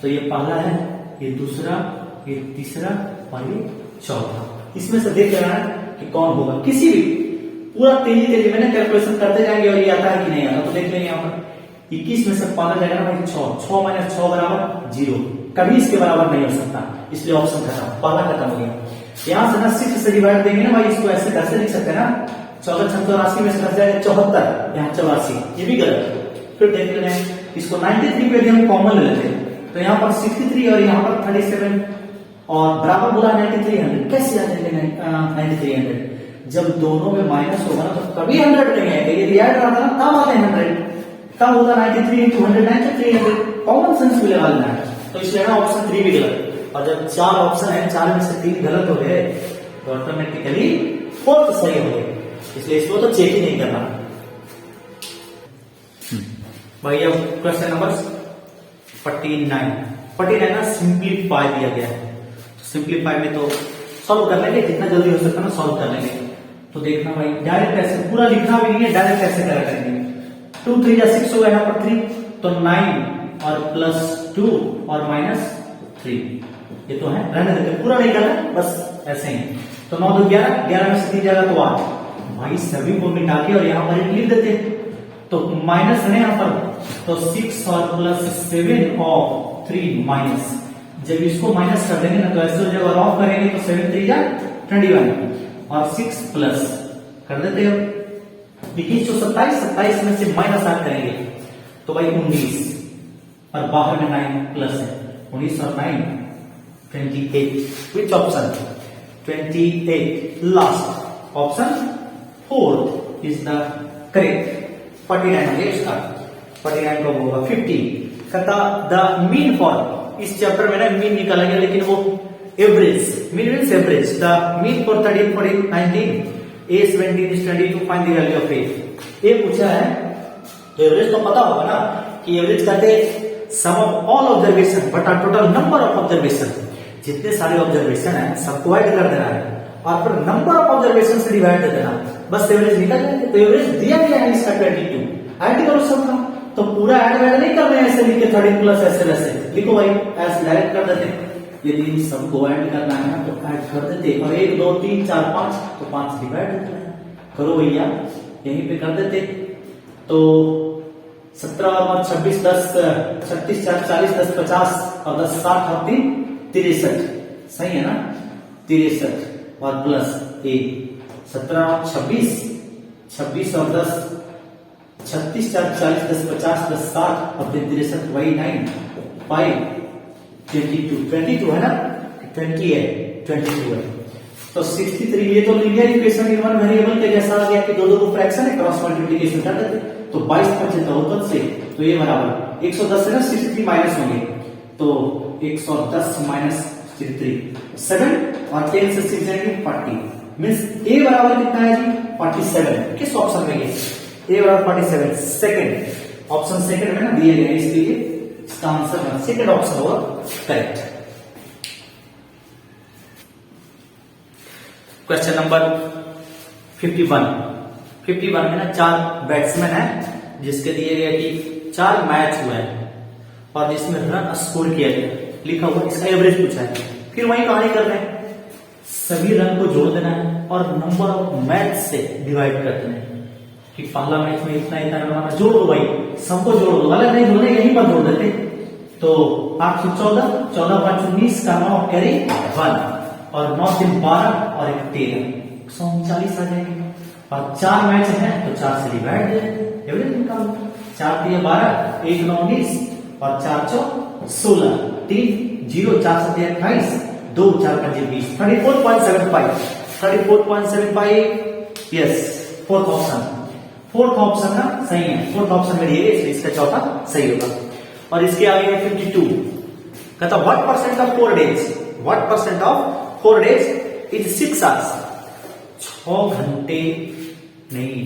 तो ये पहला है, ये दूसरा, ये तीसरा और ये चौथा। इसमें से देख लेना कि कौन होगा। किसी भी पूरा तेजी में ना कैलकुलेशन करते जाएंगे और ये आता है कि नहीं आता तो देख लेंगे। यहाँ पर 21 में से पहला जाएगा ना भाई 6 माइनस 6 बराबर 0, कभी इसके बराबर नहीं हो सकता, इसलिए ऑप्शन खत्म, पहला खत्म हो गया। यहां से ना 6 से डिवाइड देंगे ना भाई, इसको ऐसे कैसे लिख सकते हैं ना 14 6 84 में से घट जाएगा 74, यहाँ 84, ये भी गलत। फिर देख लेते हैं इसको 93 पे भी हम कॉमन ले लेते हैं तो यहाँ पर 63 और यहाँ पर 37 और बराबर बोला 9300 कैसे आ जाएगा 9300? जब दोनों में माइनस होगा ना तो कभी 100 नहीं आएगा, ये ऐड रहा था ना तब आते हैं 100, तब होगा 93 into 100 9300, कॉमन सेंस भी लगा लेना है। तो इसलिए ना ऑप्शन 3 भी गलत। और जब 4 ऑप्शन है 4 में से 3 गलत हो गए तो ऑटोमेटिकली 4th सही हो गए, इसलिए इसको तो चेक ही नहीं करना। भाई अब क्वेश्चन नंबर 49 ना सिंप्लीफाई दिया गया है। सिंप्लीफाई में तो सॉल्व कर लेंगे, जितना जल्दी हो सकता है ना सॉल्व कर लेंगे। तो देखना भाई डायरेक्ट ऐसे पूरा लिखा भी नहीं है, डायरेक्ट ऐसे करा करेंगे। 2 3 6 होगा यहाँ पर 3 तो 9 और +2 और -3 ये तो है, रहने देते पूरा नहीं करना, बस ऐसे ही। तो 9 2 11 में से 3 जाएगा तो 8। भाई सभी को मिटा के और यहाँ पर लिख देते तो माइनस है यहाँ पर तो 6 और +7 और 3 माइनस। जब इसको माइनस कर देंगे ना तो ऐसे जब ऑफ करेंगे तो 7 3 21 और 6 प्लस कर देते हो 21 तो 27 में से माइनस 8 करेंगे तो भाई 19 और बाहर में 9 प्लस है 19 और 9 28। Which option 28 last option 4 is the correct. 49 का 49 को होगा 50। कहता द मीन फॉर इस चैप्टर में ना मीन निकाला गया लेकिन वो average, mean means average. The mean for 13 14 19 A 17 is 20 to find the value of A। ये पूछा है तो एवरेज तो पता होगा ना कि एवरेज कहते हैं sum of all observation but total number of observation. जितने सारे ऑब्जर्वेशन है सबको ऐड कर देना है और फिर नंबर ऑफ ऑब्जर्वेशन से डिवाइड कर देना बस एवरेज निकल जाएंगे। तो एवरेज दिया गया है इसका 22, ऐड करो सबका। तो पूरा ऐड वैड नहीं कर रहे हैं ऐसे लिख के 13 प्लस ऐसे वैसे लिखो भाई, ऐसे डायरेक्ट कर देते हैं। यदि इन सबको ऐड करना है ना तो ऐड कर देते, और 1 2 3 4 5 तो 5 डिवाइड होता है, करो भैया यहीं पे कर देते। तो 17 और 26 10 36 4 40 10 50 और 10 60 और 3 63, सही है ना 63 और प्लस 1 17 और 26 26 और 10 36 4 40 10 50 10 60 और 63 वही 9 5 22 है ना 20 है 22 है। तो 63 ये तो linear equation in one variable के जैसा आ गया कि दो को फ्रैक्शन है, क्रॉस मल्टीप्लिकेशन कर देते तो 22 5 14 से, तो ये बराबर 110 से ना 63 माइनस होंगे तो 110 माइनस 63 7 और 10 से 6 जाएंगे 40, मींस ए बराबर कितना है जी 47। किस ऑप्शन में ये ए बराबर 47 सेकंड ऑप्शन सेकंड में ना दिए गए, इसके लिए इसका आंसर सेकंड ऑप्शन होगा करेक्ट। क्वेश्चन नंबर 51 में ना 4 बैट्समैन है जिसके दिए गए कि 4 मैच हुए हैं और जिसमें रन स्कोर किया गया, लिखा हुआ इसका एवरेज पूछा है। फिर वही कहानी कर रहे हैं, सभी रन को जोड़ देना है और नंबर ऑफ मैच से डिवाइड कर देना है कि पहला मैच में इतना इतना रन, जोड़ दो भाई सबको जोड़ दो, अलग नहीं जोड़ने यहीं पर जोड़ देते। तो 814 14 5 19 का 9 कैरी 1 और 9 3 12 और 1 13 139 आ जाएगी। और 4 मैच हैं तो 4 से डिवाइड दे एवरेज निकालो, 4 3 12 1 9 19 और 4 4 16 3 0 4 7 28 2 4 5 20 34.75 यस फोर्थ ऑप्शन ना सही है, फोर्थ ऑप्शन में दिए गए इसलिए इसका चौथा सही होगा। और इसके आगे है 52, कहता what percent of 4 days is 6 hours, 6 घंटे नहीं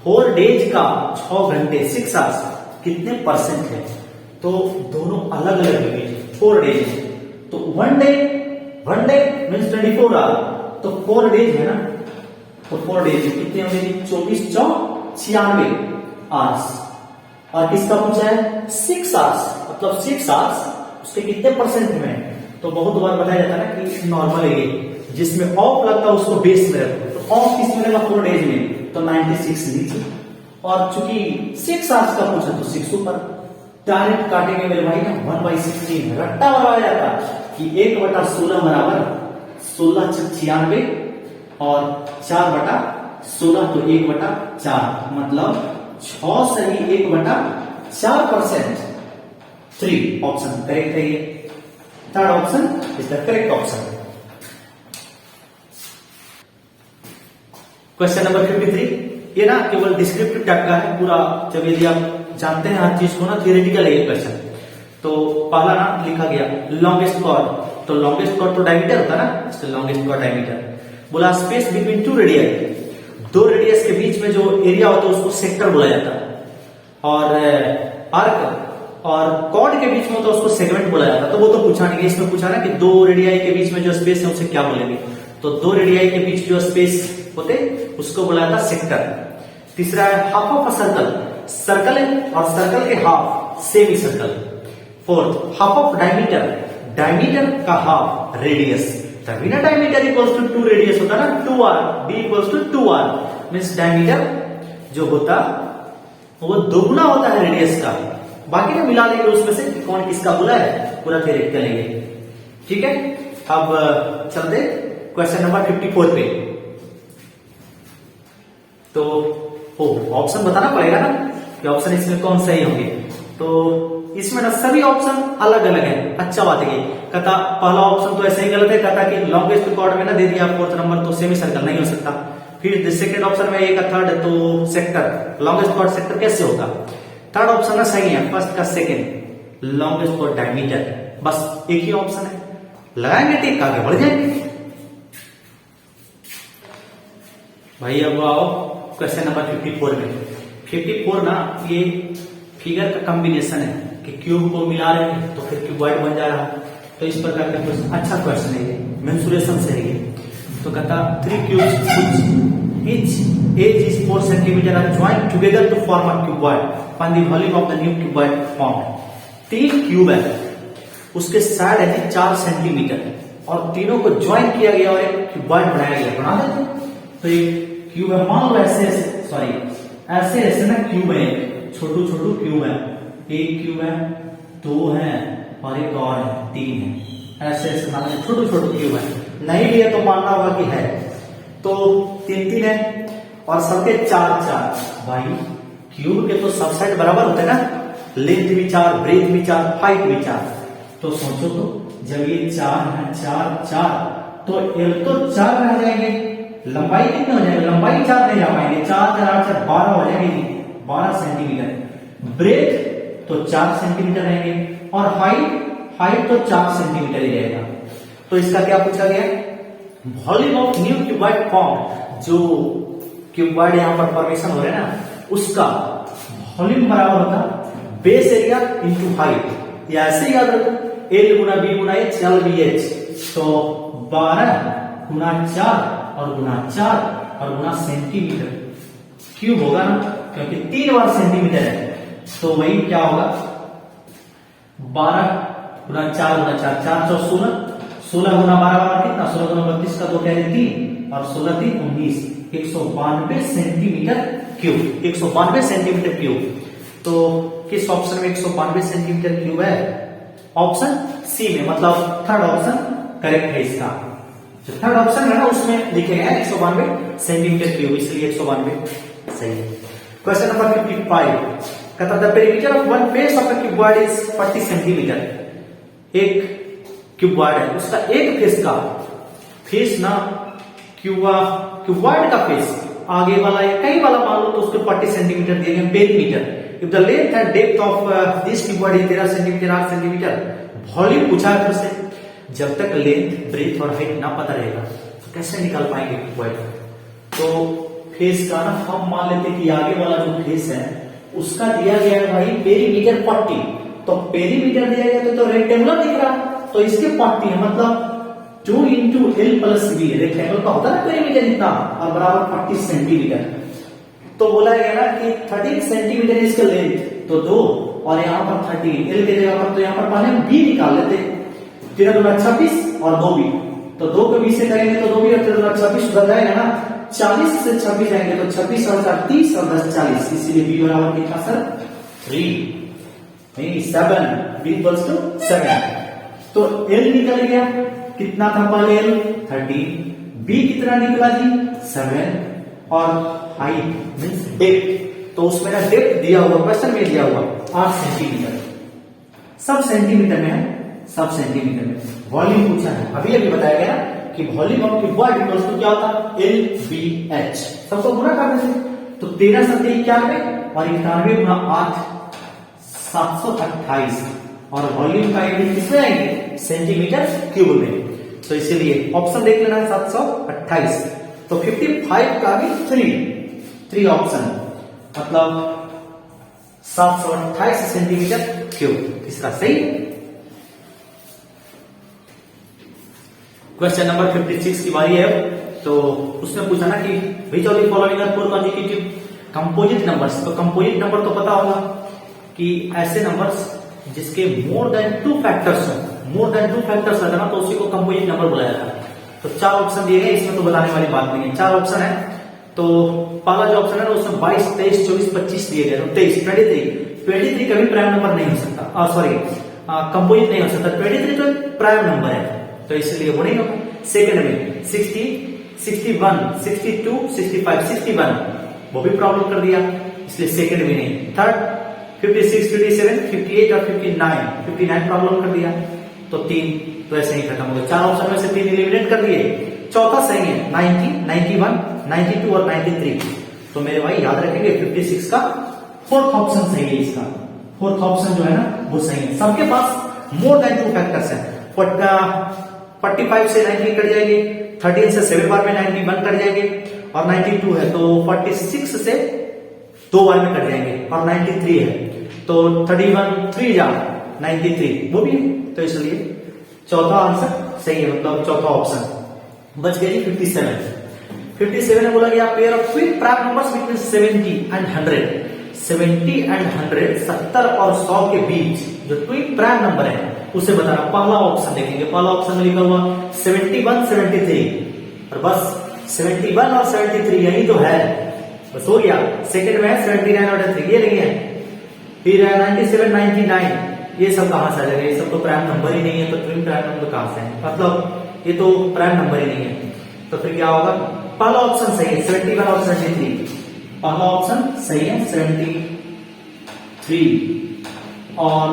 4 डेज का 6 घंटे 6 आवर्स कितने परसेंट है, तो दोनों अलग अलग है। 4 डेज तो 1 डे मीन्स 24 आवर, तो 4 डेज है ना, तो 4 डेज कितने होंगे 24 4 96 आवर्स। और किसका पूछा है 6 आवर्स, मतलब 6 आवर्स उसके कितने परसेंट में, तो बहुत बार बताया जाता है ना कि नॉर्मल है ये जिसमें ऑफ लगता है उसको बेस में रखो, तो ऑफ किस में लगा 4 डेज में तो 96 लीजिए। और चूंकि 6 आवर्स का पूछा तो 6 ऊपर डायरेक्ट काटेंगे मेरे भाई ना 1/16 रट्टा बनाया जाता कि 1/16 बराबर 16 96 और 4/16 तो 1/4 मतलब 6 सही 1/4%। 3 ऑप्शन करेक्ट है ये, third option is the correct option. Question number 53 ये ना केवल डिस्क्रिप्टिव टाइप का है पूरा, जब यदि आप जानते हैं हर चीज को ना थियोरेटिकल है ये क्वेश्चन। तो पहला ना लिखा गया लॉन्गेस्ट कॉर्ड, तो लॉन्गेस्ट कॉर्ड तो डायमीटर होता है ना, इसका लॉन्गेस्ट कॉर्ड डायमीटर। बोला स्पेस बिटवीन 2 रेडियस, 2 रेडियस के बीच में जो एरिया होता है उसको सेक्टर बोला जाता है। और आर्क और कॉर्ड के बीच में होता है उसको सेगमेंट बोला जाता है। तो वो तो पूछा नहीं, इसमें पूछा ना कि 2 रेडियाई के बीच में जो स्पेस है उसे क्या बोलेंगे, तो 2 रेडियाई के बीच जो स्पेस होते उसको बोला जाता सेक्टर। तीसरा है half of a circle, circle है और सर्कल के half semi circle. Fourth half of diameter, diameter का हाफ रेडियस, तभी ना डायमीटर इक्वल्स टू 2 रेडियस होता है ना 2r, d equals to 2r means diameter जो होता वो दोगुना होता है रेडियस का। बाकी ना मिला लेंगे उसमें से कौन किसका बोला है पूरा थ्योरी करेंगे, ठीक है। अब चलते क्वेश्चन नंबर 54 पे। तो ऑप्शन बताना पड़ेगा ना कि ऑप्शन इसमें कौन सही होंगे। तो इसमें ना सभी ऑप्शन अलग अलग है, अच्छा बात है। कहता पहला ऑप्शन तो ऐसे ही गलत है, कहता कि लॉन्गेस्ट कॉर्ड में ना दे दिया 4th नंबर तो सेमी सर्कल नहीं हो सकता। फिर सेकंड ऑप्शन में एक थर्ड तो सेक्टर, लॉन्गेस्ट कॉर्ड सेक्टर कैसे होगा। थर्ड ऑप्शन ना सही है, फर्स्ट का सेकंड लॉन्गेस्ट कॉर्ड डायमीटर, बस एक ही ऑप्शन है, लगाएंगे टिक आगे बढ़ जाएंगे भाई। अब आओ क्वेश्चन नंबर 54 में। 54 ना ये फिगर का कॉम्बिनेशन है कि क्यूब को मिला रहे हैं तो फिर क्यूबॉइड बन जा रहा है, तो इस प्रकार का क्वेश्चन अच्छा क्वेश्चन है ये, मेंसुरेशन से है ये। तो कहता 3 cubes which edge is 4 cm are joined together to form a cuboid. Find the volume of the new cuboid formed. 3 cube है, उसके साइड है 4 सेंटीमीटर और तीनों को ज्वाइन किया गया और एक क्यूबॉइड बनाया गया। बना देते। तो एक क्यूब है, मान लो ऐसे ऐसे ना क्यूब है, छोटू छोटू क्यूब है, एक क्यूब है, 2 है और एक और है, 3 है। ऐसे ऐसे मान लो छोटू छोटू क्यूब है, नहीं लिया तो मानना होगा कि है। तो 3 है और सबके 4 भाई क्यूब के तो सब साइड बराबर होते हैं ना, लेंथ भी 4, ब्रेथ भी 4, हाइट भी 4। तो सोचो तो जब ये 4 है, 4 तो एल तो 4 रह जाएंगे, लंबाई कितने हो जाएंगे, लंबाई 4 नहीं जा पाएंगे, 4 4 12 हो जाएंगे, 12 सेंटीमीटर। ब्रेथ तो 4 सेंटीमीटर रहेंगे और हाइट तो 4 सेंटीमीटर ही रहेगा। तो इसका क्या पूछा गया, volume of new cuboid form. जो क्यूबॉइड यहाँ पर फॉर्मेशन हो रहा है ना, उसका वॉल्यूम बराबर होता बेस एरिया इंटू हाइट। या ऐसे याद रखो, एल गुना बी गुना एच, एल बी एच। तो 12 गुना 4 और गुना 4 और गुना सेंटीमीटर क्यूब होगा ना, क्योंकि 3 बार सेंटीमीटर है। तो वही क्या होगा, 12 गुना 4 गुना 4, 4 4 16, 16 गुना 12 कितना, 16 गुना 32 का 2 कैरी 3 और 16 3 19, 192 सेंटीमीटर क्यूब, 192 सेंटीमीटर क्यूब। तो किस ऑप्शन में 192 सेंटीमीटर क्यूब है, ऑप्शन सी में, मतलब थर्ड ऑप्शन करेक्ट है इसका। जो थर्ड ऑप्शन है ना उसमें लिखे गए 192 सेंटीमीटर क्यूब, इसलिए 192 सही है। क्वेश्चन नंबर 55 कहता है the perimeter of one face of a cuboid is 40 centimetre. एक क्यूबॉइड है, उसका एक फेस का फेस ना क्यूबॉइड का फेस आगे वाला या कहीं वाला मान लो तो उसको 40 सेंटीमीटर दिए गए perimeter. If the length and depth of this cuboid is 13 centimetre 8 centimetre, volume पूछा है से। जब तक लेंथ ब्रेथ और हाइट ना पता रहेगा तो कैसे निकाल पाएंगे क्यूबॉइड। तो फेस का ना हम मान लेते कि आगे वाला जो फेस है उसका दिया गया है भाई पेरीमीटर 40। तो पेरीमीटर दिया गया तो रेक्टेंगुलर दिख रहा, तो इसके 40 है, मतलब 2 into L plus B, rectangle का होता है ना पेरीमीटर इतना, और बराबर 40 सेंटीमीटर। तो बोला गया ना कि 13 सेंटीमीटर इसका लेंथ, तो 2 और यहाँ पर 13 एल के जगह पर, तो यहाँ पर पहले हम बी निकाल लेते। 13 दूना 26 और 2 बी, तो 2 को 20 से करेंगे तो 2 बी और 13 दूना 26 उधर जाएगा ना, 40 से 26 जाएंगे तो 26 और 4 30 और 10 40, इसीलिए बी बराबर कितना सर 3 नहीं 7, बी इक्वल्स टू 7। तो एल निकल गया, कितना था पहले एल 13, बी कितना निकला जी 7 और हाइट मींस डेप्थ। तो उसमें ना डेप्थ दिया हुआ, क्वेश्चन में दिया हुआ 8 सेंटीमीटर, सब सेंटीमीटर में है, सब सेंटीमीटर में। वॉल्यूम पूछा है, अभी बताया गया कि volume of cuboid equals to क्या होता है एल बी एच। सबको गुना कर देते, तो 13 सत्ते 91 और 91 गुना 8 728 और वॉल्यूम का यूनिट किसमें आएंगे सेंटीमीटर क्यूब में। तो इसीलिए ऑप्शन देख लेना 728। तो 55 का भी 3 ऑप्शन, मतलब 728 सेंटीमीटर क्यूब, इसका सही। क्वेश्चन नंबर 56 की बारी है। तो उसमें पूछा ना कि which of the following are 4 consecutive composite numbers. तो कंपोजिट नंबर तो पता होगा कि ऐसे नंबर्स जिसके मोर देन 2 फैक्टर्स हो, मोर देन 2 फैक्टर्स रहता ना तो उसी को कंपोजिट नंबर बुलाया जाता है। तो 4 ऑप्शन दिए गए, इसमें तो बताने वाली बात नहीं है, 4 ऑप्शन है। तो पहला जो ऑप्शन है ना उसमें 22 23 24 25 दिए गए, तो 23 कभी प्राइम नंबर नहीं हो सकता, सॉरी कंपोजिट नहीं हो सकता। 23 तो प्राइम नंबर है, तो इसलिए वो नहीं होगा। सेकंड में 60 61 62 65 61 वो भी प्रॉब्लम कर दिया, इसलिए सेकंड में नहीं। थर्ड 56 57 58 और 59 प्रॉब्लम कर दिया, तो 3 तो ऐसे ही खत्म हो गया। 4 ऑप्शन में से 3 एलिमिनेट कर दिए। चौथा सही है 90 91 92 और 93। तो मेरे भाई याद रखेंगे 56 का 4th ऑप्शन सही है, इसका 4th ऑप्शन जो है ना वो सही है। सबके पास मोर देन 2 फैक्टर्स है। 45 से 90 कट जाएंगे, 13 से 7 बार में 91 कट जाएंगे और 92 है तो 46 से 2 बार में कट जाएंगे और 93 है तो 31 3 जा 93 वो भी है। तो इसलिए चौथा आंसर सही है, मतलब चौथा ऑप्शन बच गया जी 57। 57 में बोला गया pair of twin prime numbers between 70 and 100। 70 and 100, 70 और 100 के बीच जो ट्विन प्राइम नंबर है उसे बताना। पहला ऑप्शन देखेंगे, पहला ऑप्शन में लिखा हुआ 71, 73 और बस 71 और 73 यही तो है, बस हो गया। सेकंड में है 79 और 83 ये नहीं है। फिर 97, 99 ये सब कहां से आ जाएगा, ये सब तो प्राइम नंबर ही नहीं है, तो ट्विन प्राइम नंबर कहां से है, मतलब ये तो प्राइम नंबर ही नहीं है। तो फिर क्या होगा, पहला ऑप्शन सही है 71 और 73, पहला ऑप्शन सही है 73 और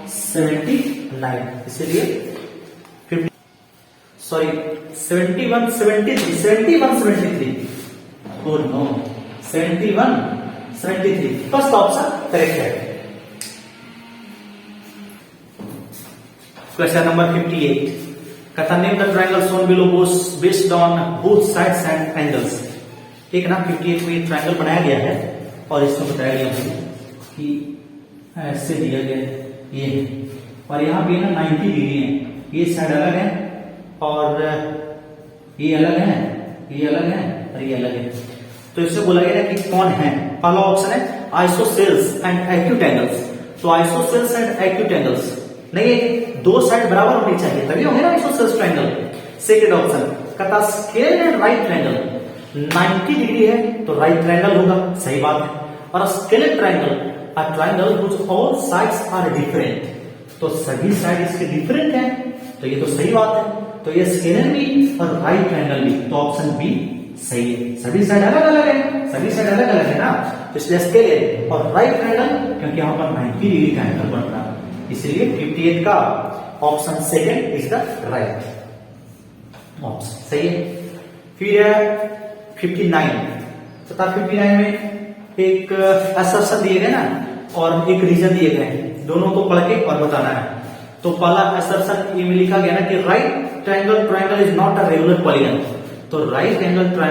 79, इसलिए 71, 73, 71, 73, oh no, 71, 73, first option correct है। क्वेश्चन नंबर 58, कहता name the triangle shown below based on both sides and angles. एक ना 58 में ट्रायंगल बनाया गया है और इसमें बताया गया है कि ऐसे दिया गया है ये, और यहाँ पे ना 90 डिग्री है, ये साइड अलग है और ये अलग है, ये अलग है और ये अलग है। तो इससे बोला गया है कि कौन है। पहला ऑप्शन है आइसोसेल्स एंड एक्यूट एंगल्स। तो आइसोसेल्स एंड एक्यूट एंगल्स नहीं है, दो साइड बराबर होनी चाहिए तभी होंगे ना आइसोसेल्स ट्रायंगल। सेकंड ऑप्शन कहता scale and right triangle, 90 degree है तो राइट ट्रायंगल होगा, सही बात है। और scalene triangle a triangle which all sides are different, तो सभी साइड इसके डिफरेंट है, तो ये तो सही बात है। तो ये स्केलेन भी और राइट ट्रायंगल भी, तो ऑप्शन बी सही है। सभी साइड अलग अलग है, सभी साइड अलग अलग है ना, तो इसलिए स्केलेन और राइट ट्रायंगल, क्योंकि यहाँ पर 90 डिग्री का एंगल बन रहा है, इसलिए 58 का option second is the right option, सही है। फिर है 59, तथा 59 में एक असर्शन दिए गए ना और एक रीजन दिए गए, दोनों को पढ़ के और बताना है। तो पहला असर्शन ये में लिखा गया ना कि right triangle is not a regular polygon. तो राइट एंगल